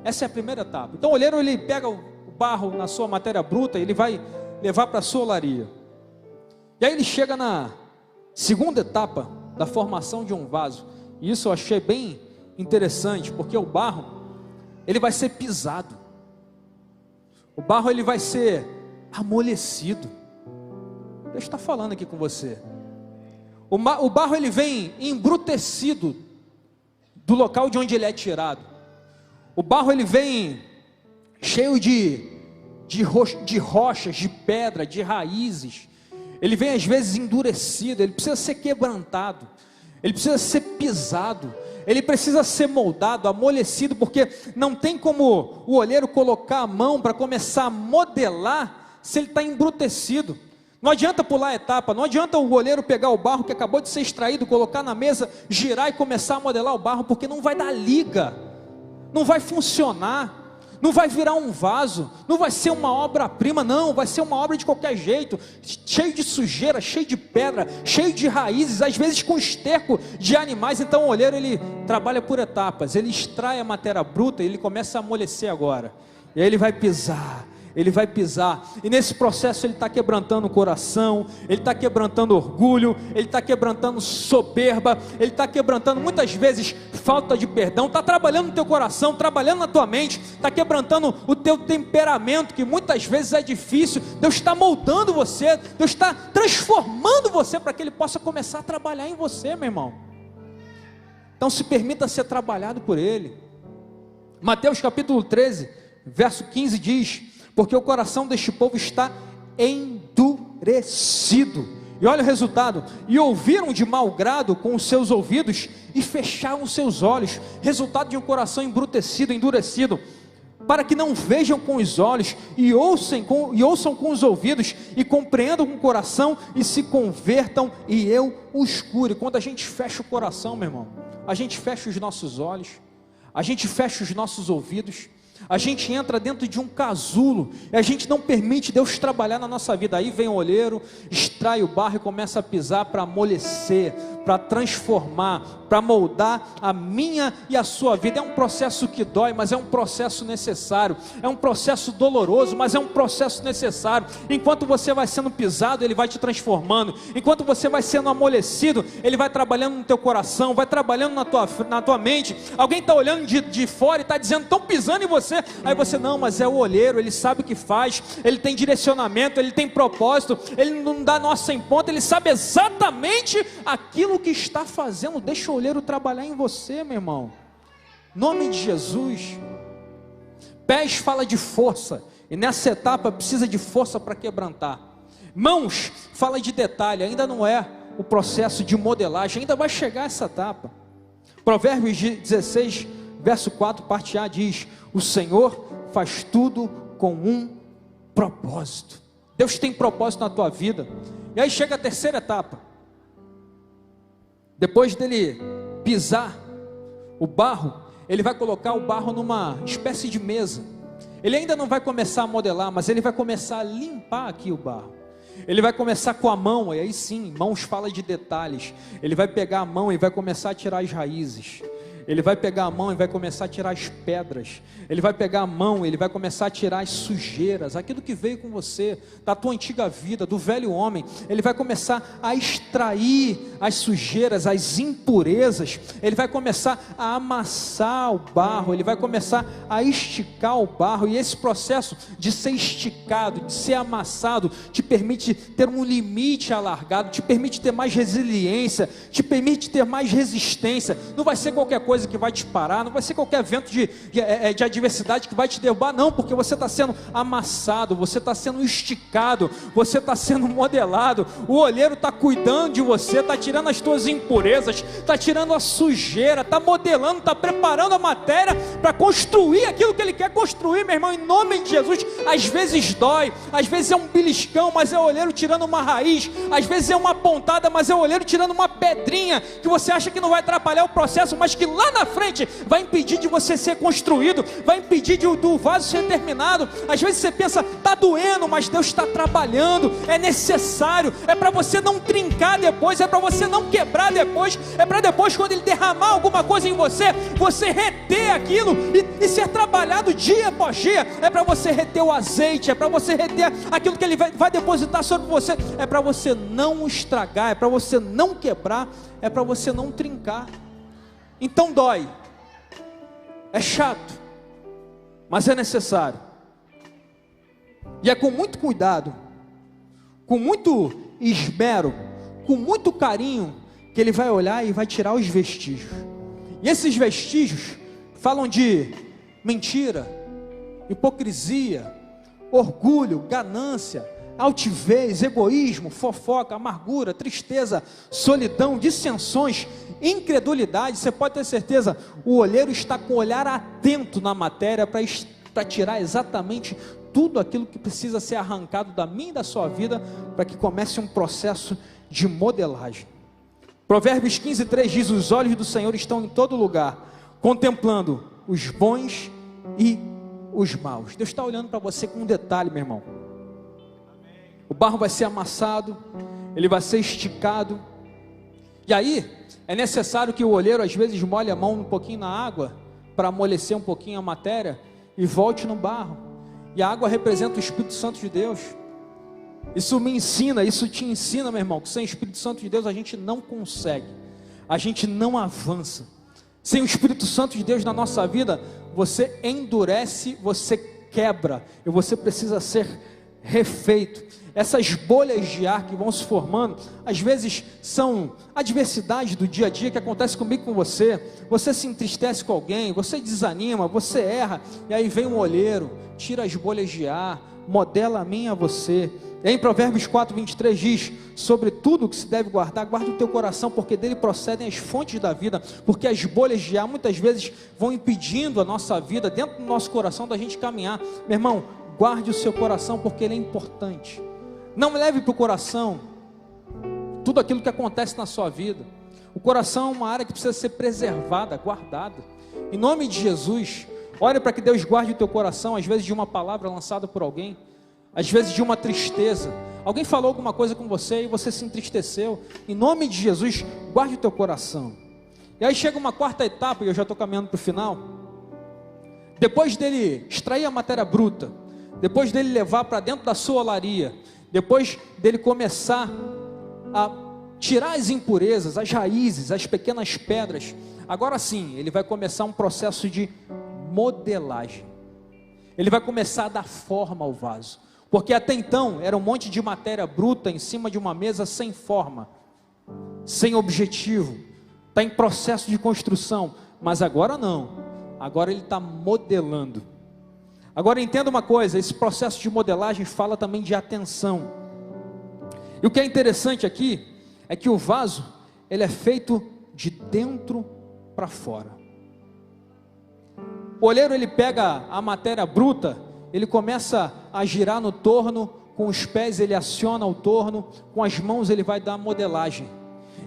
Essa é a primeira etapa. Então o oleiro, ele pega o barro na sua matéria bruta, ele vai levar para a sua olaria. E aí ele chega na segunda etapa da formação de um vaso. E isso eu achei bem interessante, porque o barro, ele vai ser pisado. O barro, ele vai ser amolecido. Deus está falando aqui com você. O barro, ele vem embrutecido do local de onde ele é tirado. O barro, ele vem cheio de rochas, de pedra, de raízes. Ele vem às vezes endurecido. Ele precisa ser quebrantado. Ele precisa ser pisado. Ele precisa ser moldado, amolecido, porque não tem como o oleiro colocar a mão para começar a modelar se ele está embrutecido. Não adianta pular a etapa, não adianta o oleiro pegar o barro que acabou de ser extraído, colocar na mesa, girar e começar a modelar o barro, porque não vai dar liga, não vai funcionar, não vai virar um vaso, não vai ser uma obra-prima, não, vai ser uma obra de qualquer jeito, cheio de sujeira, cheio de pedra, cheio de raízes, às vezes com esterco de animais. Então o oleiro, ele trabalha por etapas, ele extrai a matéria bruta e ele começa a amolecer agora, e aí ele vai pisar, e nesse processo ele está quebrantando o coração, ele está quebrantando orgulho, ele está quebrantando soberba, ele está quebrantando muitas vezes falta de perdão, está trabalhando no teu coração, trabalhando na tua mente, está quebrantando o teu temperamento, que muitas vezes é difícil. Deus está moldando você, Deus está transformando você para que Ele possa começar a trabalhar em você, meu irmão. Então se permita ser trabalhado por Ele. Mateus capítulo 13, verso 15 diz: porque o coração deste povo está endurecido. E olha o resultado: e ouviram de mau grado com os seus ouvidos, e fecharam os seus olhos. Resultado de um coração embrutecido, endurecido, para que não vejam com os olhos, e ouçam com os ouvidos, e compreendam com o coração, e se convertam, e eu os cure. Quando a gente fecha o coração, meu irmão, a gente fecha os nossos olhos, a gente fecha os nossos ouvidos, a gente entra dentro de um casulo, e a gente não permite Deus trabalhar na nossa vida. Aí vem o olheiro, extrai o barro e começa a pisar para amolecer, para transformar, para moldar a minha e a sua vida. É um processo que dói, mas é um processo necessário. É um processo doloroso, mas é um processo necessário. Enquanto você vai sendo pisado, Ele vai te transformando. Enquanto você vai sendo amolecido, Ele vai trabalhando no teu coração, vai trabalhando na tua mente. Alguém está olhando de fora e está dizendo: estão pisando em você. Aí você: não, mas é o olheiro, ele sabe o que faz, ele tem direcionamento, ele tem propósito, ele não dá nó sem ponta, ele sabe exatamente aquilo que está fazendo. Deixa o olheiro trabalhar em você, meu irmão, nome de Jesus. Pés fala de força, e nessa etapa precisa de força para quebrantar. Mãos fala de detalhe, ainda não é o processo de modelagem, ainda vai chegar essa etapa. Provérbios 16, verso 4, parte A diz: o Senhor faz tudo com um propósito. Deus tem propósito na tua vida. E aí chega a terceira etapa. Depois dele pisar o barro, ele vai colocar o barro numa espécie de mesa. Ele ainda não vai começar a modelar, mas ele vai começar a limpar aqui o barro. Ele vai começar com a mão, e aí sim, mãos fala de detalhes. Ele vai pegar a mão e vai começar a tirar as raízes. Ele vai pegar a mão e vai começar a tirar as pedras. Ele vai pegar a mão e ele vai começar a tirar as sujeiras, aquilo que veio com você, da tua antiga vida, do velho homem. Ele vai começar a extrair as sujeiras, as impurezas. Ele vai começar a amassar o barro, ele vai começar a esticar o barro. E esse processo de ser esticado, de ser amassado, te permite ter um limite alargado, te permite ter mais resiliência, te permite ter mais resistência. Não vai ser qualquer coisa que vai te parar, não vai ser qualquer vento de adversidade que vai te derrubar, não, porque você está sendo amassado, você está sendo esticado, você está sendo modelado. O olheiro está cuidando de você, está tirando as tuas impurezas, está tirando a sujeira, está modelando, está preparando a matéria para construir aquilo que Ele quer construir, meu irmão, em nome de Jesus. Às vezes dói, às vezes é um beliscão, mas é o olheiro tirando uma raiz, às vezes é uma pontada, mas é o olheiro tirando uma pedrinha, que você acha que não vai atrapalhar o processo, mas que lá na frente vai impedir de você ser construído, vai impedir do vaso ser terminado. Às vezes você pensa: está doendo, mas Deus está trabalhando, é necessário, é para você não trincar depois, é para você não quebrar depois, é para depois, quando Ele derramar alguma coisa em você, você reter aquilo e ser trabalhado dia após dia. É para você reter o azeite, é para você reter aquilo que Ele vai depositar sobre você, é para você não estragar, é para você não quebrar, é para você não trincar. Então dói, é chato, mas é necessário. E é com muito cuidado, com muito esmero, com muito carinho, que Ele vai olhar e vai tirar os vestígios. E esses vestígios falam de mentira, hipocrisia, orgulho, ganância, altivez, egoísmo, fofoca, amargura, tristeza, solidão, dissensões, incredulidade. Você pode ter certeza, o olheiro está com o olhar atento na matéria para tirar exatamente tudo aquilo que precisa ser arrancado da minha e da sua vida, para que comece um processo de modelagem. Provérbios 15:3 diz: os olhos do Senhor estão em todo lugar, contemplando os bons e os maus. Deus está olhando para você com um detalhe, meu irmão. O barro vai ser amassado, ele vai ser esticado, e aí é necessário que o olheiro às vezes molhe a mão um pouquinho na água, para amolecer um pouquinho a matéria, e volte no barro. E a água representa o Espírito Santo de Deus. Isso me ensina, isso te ensina, meu irmão, que sem o Espírito Santo de Deus a gente não consegue, a gente não avança. Sem o Espírito Santo de Deus na nossa vida, você endurece, você quebra, e você precisa ser refeito. essas bolhas de ar que vão se formando, às vezes são adversidades do dia a dia que acontece comigo e com você. Você se entristece com alguém, você desanima, você erra, e aí vem um olheiro, tira as bolhas de ar, modela a mim e a você. E aí em Provérbios 4:23 diz: sobre tudo que se deve guardar, guarda o teu coração, porque dele procedem as fontes da vida. Porque as bolhas de ar muitas vezes vão impedindo a nossa vida, dentro do nosso coração, da gente caminhar. Meu irmão, guarde o seu coração, porque ele é importante. Não leve para o coração tudo aquilo que acontece na sua vida. O coração é uma área que precisa ser preservada, guardada. Em nome de Jesus, ore para que Deus guarde o teu coração, às vezes de uma palavra lançada por alguém, às vezes de uma tristeza. Alguém falou alguma coisa com você e você se entristeceu. Em nome de Jesus, guarde o teu coração. E aí chega uma quarta etapa, e eu já estou caminhando para o final. Depois dele extrair a matéria bruta, depois dele levar para dentro da sua olaria, depois dele começar a tirar as impurezas, as raízes, as pequenas pedras, agora sim, ele vai começar um processo de modelagem. Ele vai começar a dar forma ao vaso, porque até então era um monte de matéria bruta em cima de uma mesa sem forma, sem objetivo, está em processo de construção. Mas agora não, agora ele está modelando. Agora entenda uma coisa, esse processo de modelagem fala também de atenção. E o que é interessante aqui é que o vaso, ele é feito de dentro para fora. O olheiro, ele pega a matéria bruta, ele começa a girar no torno, com os pés ele aciona o torno, com as mãos ele vai dar a modelagem,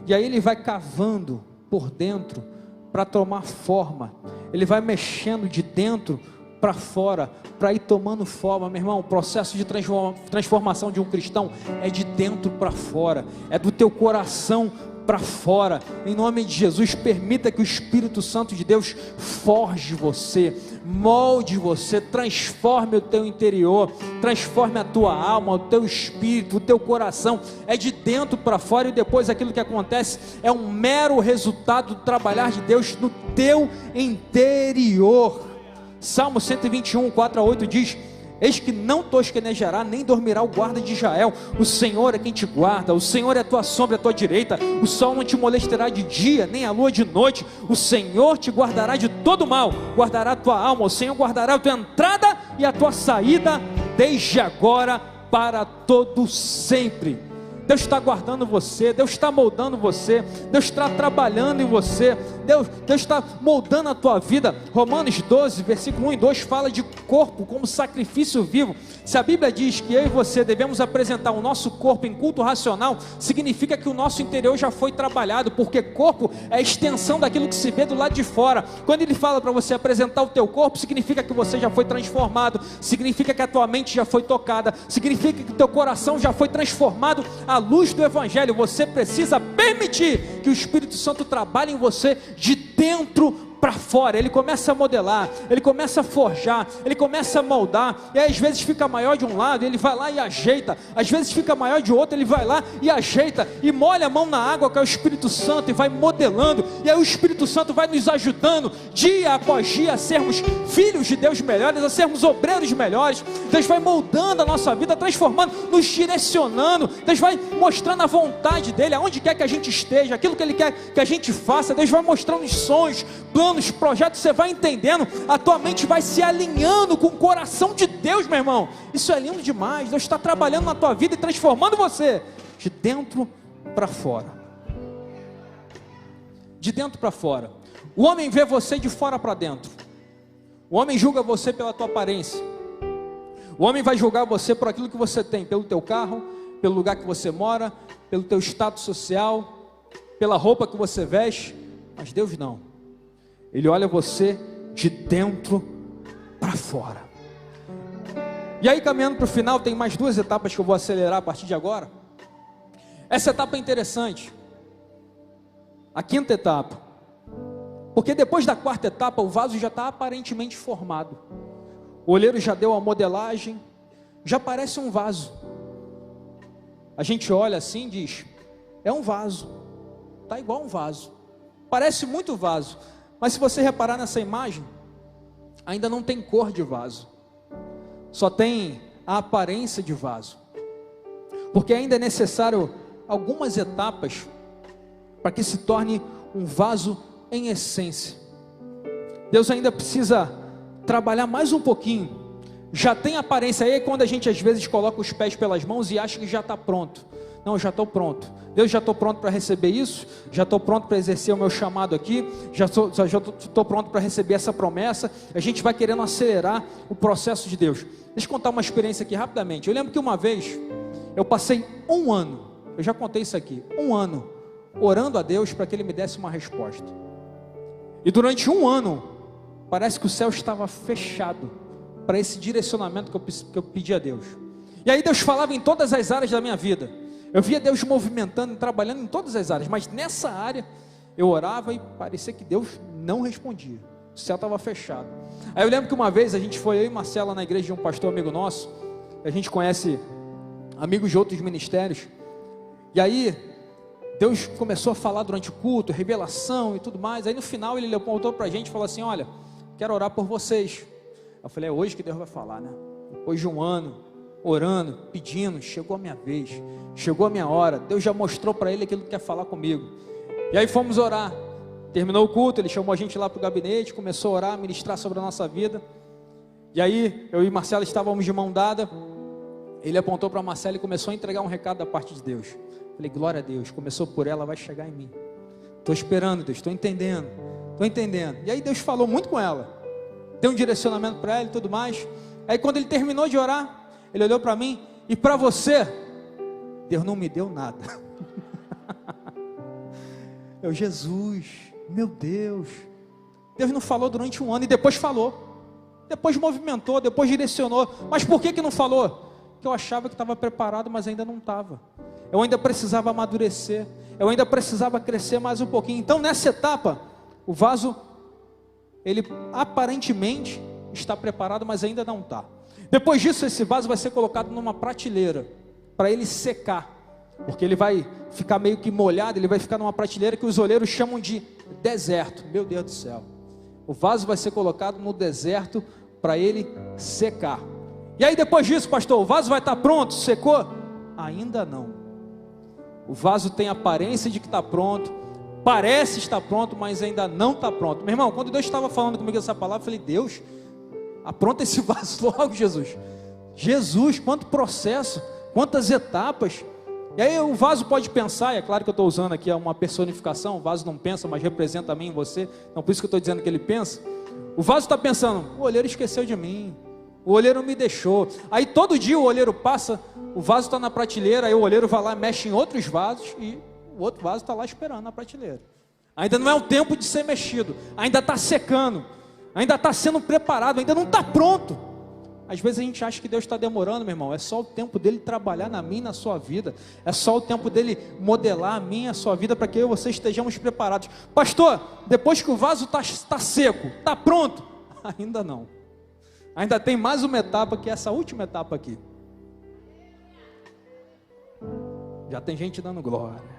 e aí ele vai cavando por dentro para tomar forma, ele vai mexendo de dentro para fora, para ir tomando forma. Meu irmão, o processo de transformação de um cristão é de dentro para fora, é do teu coração para fora. Em nome de Jesus, permita que o Espírito Santo de Deus forge você, molde você, transforme o teu interior, transforme a tua alma, o teu espírito, o teu coração. É de dentro para fora, e depois aquilo que acontece é um mero resultado do trabalhar de Deus no teu interior. Salmo 121, 4-8 diz: eis que não tosquenejará, nem dormirá o guarda de Israel. O Senhor é quem te guarda, o Senhor é a tua sombra, a tua direita. O sol não te molestará de dia, nem a lua de noite. O Senhor te guardará de todo mal, guardará a tua alma. O Senhor guardará a tua entrada e a tua saída, desde agora para todo sempre. Deus está guardando você, Deus está moldando você, Deus está trabalhando em você, Deus está moldando a tua vida. Romanos 12, versículo 1 e 2 fala de corpo como sacrifício vivo. Se a Bíblia diz que eu e você devemos apresentar o nosso corpo em culto racional, significa que o nosso interior já foi trabalhado, porque corpo é a extensão daquilo que se vê do lado de fora. Quando ele fala para você apresentar o teu corpo, significa que você já foi transformado, significa que a tua mente já foi tocada, significa que o teu coração já foi transformado à luz do Evangelho. Você precisa permitir que o Espírito Santo trabalhe em você de dentro para fora. Ele começa a modelar, ele começa a forjar, ele começa a moldar, e aí, às vezes fica maior de um lado, ele vai lá e ajeita, às vezes fica maior de outro, ele vai lá e ajeita, e molha a mão na água, que é o Espírito Santo, e vai modelando, e aí o Espírito Santo vai nos ajudando, dia após dia, a sermos filhos de Deus melhores, a sermos obreiros melhores. Deus vai moldando a nossa vida, transformando, nos direcionando. Deus vai mostrando a vontade dele, aonde quer que a gente esteja, aquilo que ele quer que a gente faça. Deus vai mostrando os sonhos, planos, projetos. Você vai entendendo, a tua mente vai se alinhando com o coração de Deus, meu irmão. Isso é lindo demais. Deus está trabalhando na tua vida e transformando você de dentro para fora. De dentro para fora. O homem vê você de fora para dentro. O homem julga você pela tua aparência. O homem vai julgar você por aquilo que você tem, pelo teu carro, pelo lugar que você mora, pelo teu status social, pela roupa que você veste. Mas Deus não. Ele olha você de dentro para fora. E aí, caminhando para o final, tem mais duas etapas que eu vou acelerar a partir de agora. Essa etapa é interessante. A quinta etapa. Porque depois da quarta etapa, o vaso já está aparentemente formado. O olheiro já deu a modelagem, já parece um vaso. A gente olha assim e diz: é um vaso, está igual um vaso, parece muito vaso. Mas se você reparar nessa imagem, ainda não tem cor de vaso, só tem a aparência de vaso. porque ainda é necessário algumas etapas para que se torne um vaso em essência. Deus ainda precisa trabalhar mais um pouquinho. Já tem aparência aí quando a gente às vezes coloca os pés pelas mãos e acha que já está pronto. Não, eu já estou pronto. Deus, já estou pronto para receber isso, já estou pronto para exercer o meu chamado aqui, já estou pronto para receber essa promessa. A gente vai querendo acelerar o processo de Deus. Deixa eu contar uma experiência aqui rapidamente. Eu lembro que uma vez eu passei um ano, eu já contei isso aqui, um ano orando a Deus para que Ele me desse uma resposta. E durante um ano, parece que o céu estava fechado para esse direcionamento que eu pedi a Deus. E aí Deus falava em todas as áreas da minha vida. Eu via Deus movimentando e trabalhando em todas as áreas, mas nessa área eu orava e parecia que Deus não respondia. O céu estava fechado. Aí eu lembro que uma vez a gente foi, eu e Marcela, na igreja de um pastor amigo nosso. A gente conhece amigos de outros ministérios. E aí Deus começou a falar durante o culto, revelação e tudo mais. Aí no final ele apontou para a gente e falou assim: olha, quero orar por vocês. Eu falei: é hoje que Deus vai falar, né? Depois de um ano orando, pedindo, chegou a minha vez, chegou a minha hora. Deus já mostrou para ele aquilo que quer falar comigo. E aí fomos orar. Terminou o culto, ele chamou a gente lá para o gabinete, começou a orar, ministrar sobre a nossa vida. E aí eu e Marcela estávamos de mão dada. Ele apontou para Marcela e começou a entregar um recado da parte de Deus. Falei: glória a Deus, começou por ela, vai chegar em mim. Estou esperando, Deus, estou entendendo. E aí Deus falou muito com ela, deu um direcionamento para ela e tudo mais. Aí quando ele terminou de orar, ele olhou para mim: e para você, Deus não me deu nada. Eu: Jesus, meu Deus, Deus não falou durante um ano, e depois falou, depois movimentou, depois direcionou. Mas por que não falou? Porque eu achava que estava preparado, mas ainda não estava. Eu ainda precisava amadurecer, eu ainda precisava crescer mais um pouquinho. Então nessa etapa, o vaso, ele aparentemente está preparado, mas ainda não está. Depois disso, esse vaso vai ser colocado numa prateleira, para ele secar, porque ele vai ficar meio que molhado, ele vai ficar numa prateleira que os olheiros chamam de deserto. Meu Deus do céu, o vaso vai ser colocado no deserto, para ele secar. E aí depois disso, pastor, o vaso vai estar pronto? Secou? Ainda não. O vaso tem aparência de que está pronto, parece estar pronto, mas ainda não está pronto. Meu irmão, quando Deus estava falando comigo essa palavra, eu falei: Deus, apronta esse vaso logo, Jesus, quanto processo, quantas etapas. E aí o vaso pode pensar, e é claro que eu estou usando aqui uma personificação, o vaso não pensa, mas representa a mim e você, então por isso que eu estou dizendo que ele pensa. O vaso está pensando: o olheiro esqueceu de mim, o olheiro me deixou. Aí todo dia o olheiro passa, o vaso está na prateleira, aí o olheiro vai lá, mexe em outros vasos, e o outro vaso está lá esperando na prateleira. Ainda não é o tempo de ser mexido, ainda está secando, ainda está sendo preparado, ainda não está pronto. Às vezes a gente acha que Deus está demorando, meu irmão. É só o tempo dele trabalhar na minha e na sua vida. É só o tempo dele modelar a minha e a sua vida, para que eu e você estejamos preparados. Pastor, depois que o vaso está seco, está pronto? Ainda não. Ainda tem mais uma etapa, que é essa última etapa aqui. Já tem gente dando glória.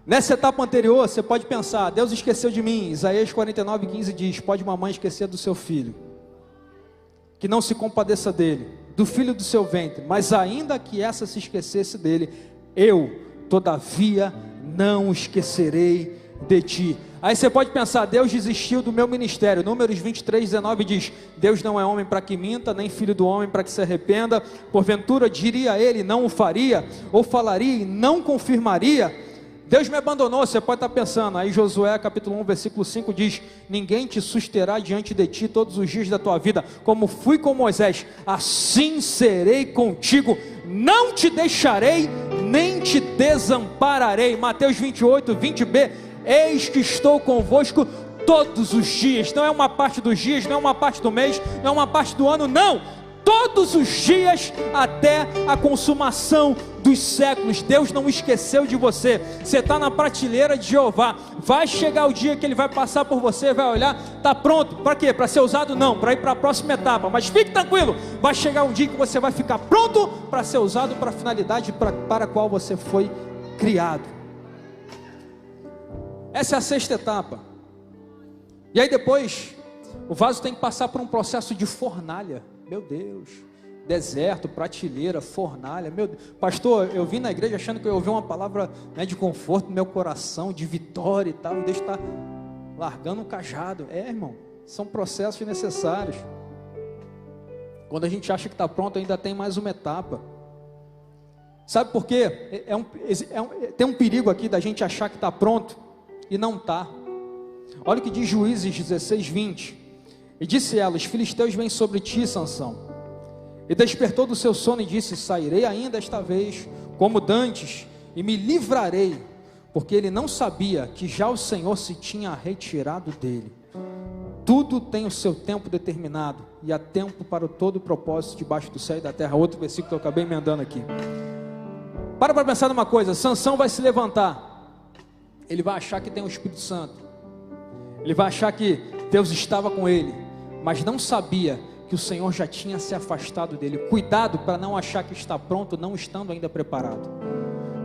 Nessa etapa anterior, você pode pensar: Deus esqueceu de mim. Isaías 49:15 diz: pode uma mãe esquecer do seu filho, que não se compadeça dele, do filho do seu ventre, mas ainda que essa se esquecesse dele, eu, todavia, não esquecerei de ti. Aí você pode pensar: Deus desistiu do meu ministério. Números 23:19 diz: Deus não é homem para que minta, nem filho do homem para que se arrependa. Porventura diria ele, não o faria, ou falaria e não confirmaria? Deus me abandonou. Você pode estar pensando. Aí Josué capítulo 1 versículo 5 diz: ninguém te susterá diante de ti todos os dias da tua vida. Como fui com Moisés, assim serei contigo, não te deixarei, nem te desampararei. Mateus 28:20b: eis que estou convosco todos os dias. Não é uma parte dos dias, não é uma parte do mês, não é uma parte do ano, não, todos os dias até a consumação dos séculos. Deus não esqueceu de você. Você está na prateleira de Jeová. Vai chegar o dia que Ele vai passar por você, vai olhar, está pronto. Para quê? Para ser usado? Não, para ir para a próxima etapa. Mas fique tranquilo, vai chegar um dia que você vai ficar pronto para ser usado para a finalidade para a qual você foi criado. Essa é a sexta etapa. E aí depois, o vaso tem que passar por um processo de fornalha. meu Deus, deserto, prateleira, fornalha, meu Deus. Pastor, eu vim na igreja achando que eu ouvi uma palavra, né, de conforto no meu coração, de vitória e tal, e Deus está largando um cajado. Irmão, são processos necessários. Quando a gente acha que está pronto, ainda tem mais uma etapa. Sabe por quê? Tem um perigo aqui da gente achar que está pronto e não está. Olha o que diz Juízes 16, 20. E disse ela: os filisteus vêm sobre ti, Sansão. E despertou do seu sono e disse: sairei ainda esta vez, como dantes, e me livrarei, porque ele não sabia que já o Senhor se tinha retirado dele. Tudo tem o seu tempo determinado, e há tempo para todo o propósito debaixo do céu e da terra. Outro versículo que eu acabei emendando aqui. Para pensar numa coisa: Sansão vai se levantar, ele vai achar que tem o Espírito Santo, ele vai achar que Deus estava com ele, mas não sabia que o Senhor já tinha se afastado dele. Cuidado para não achar que está pronto, não estando ainda preparado.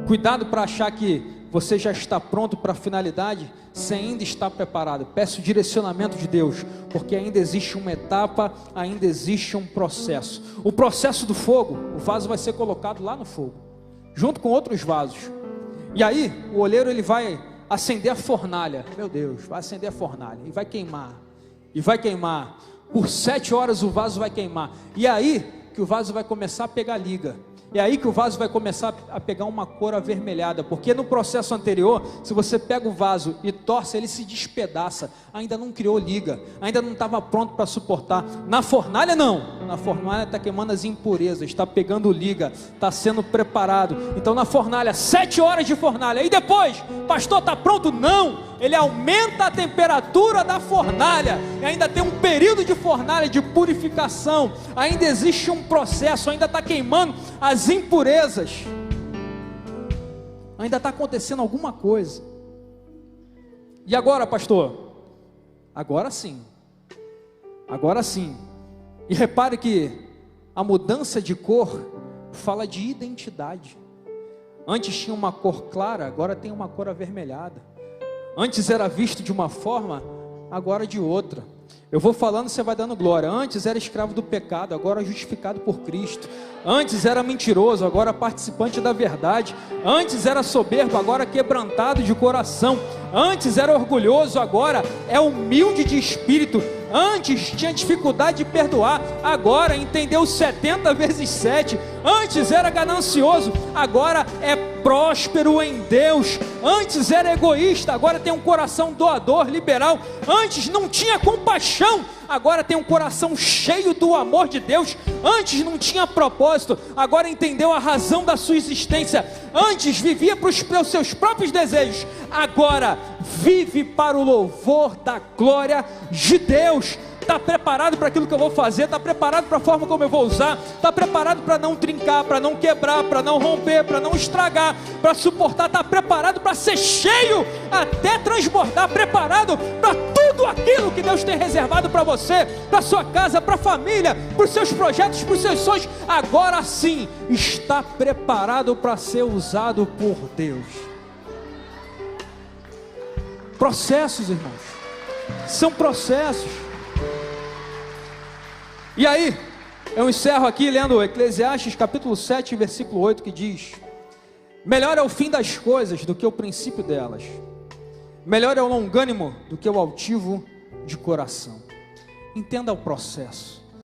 Cuidado para achar que você já está pronto para a finalidade, sem ainda estar preparado. Peço o direcionamento de Deus, porque ainda existe uma etapa, ainda existe um processo. O processo do fogo, o vaso vai ser colocado lá no fogo, junto com outros vasos. E aí, o olheiro ele vai acender a fornalha. Meu Deus, vai acender a fornalha e vai queimar. E vai queimar. Por 7 horas o vaso vai queimar. E aí que o vaso vai começar a pegar liga. E aí que o vaso vai começar a pegar uma cor avermelhada. Porque no processo anterior, se você pega o vaso e torce, ele se despedaça. Ainda não criou liga, ainda não estava pronto para suportar. Na fornalha não. Na fornalha está queimando as impurezas, está pegando liga, está sendo preparado. Então na fornalha, 7 horas de fornalha. E depois, pastor, está pronto? Não. Ele aumenta a temperatura da fornalha, e ainda tem um período de fornalha de purificação, ainda existe um processo, ainda está queimando as impurezas, ainda está acontecendo alguma coisa. E agora, pastor? Agora sim, e repare que a mudança de cor fala de identidade. Antes tinha uma cor clara, agora tem uma cor avermelhada. Antes era visto de uma forma, agora de outra. Eu vou falando, você vai dando glória. Antes era escravo do pecado, agora justificado por Cristo. Antes era mentiroso, agora participante da verdade. Antes era soberbo, agora quebrantado de coração. Antes era orgulhoso, agora é humilde de espírito. Antes tinha dificuldade de perdoar, agora entendeu 70 vezes 7. Antes era ganancioso, agora é próspero em Deus. Antes era egoísta, agora tem um coração doador, liberal. Antes não tinha compaixão, agora tem um coração cheio do amor de Deus. Antes não tinha propósito, agora entendeu a razão da sua existência. Antes vivia para os seus próprios desejos, agora vive para o louvor da glória de Deus. Está preparado para aquilo que eu vou fazer, está preparado para a forma como eu vou usar, está preparado para não trincar, para não quebrar, para não romper, para não estragar, para suportar, está preparado para ser cheio até transbordar, preparado para tudo aquilo que Deus tem reservado para você, para sua casa, para a família, para os seus projetos, para os seus sonhos. Agora sim está preparado para ser usado por Deus. Processos, irmãos, são processos. E aí, eu encerro aqui lendo Eclesiastes capítulo 7, versículo 8, que diz: melhor é o fim das coisas do que o princípio delas, melhor é o longânimo do que o altivo de coração. Entenda o processo.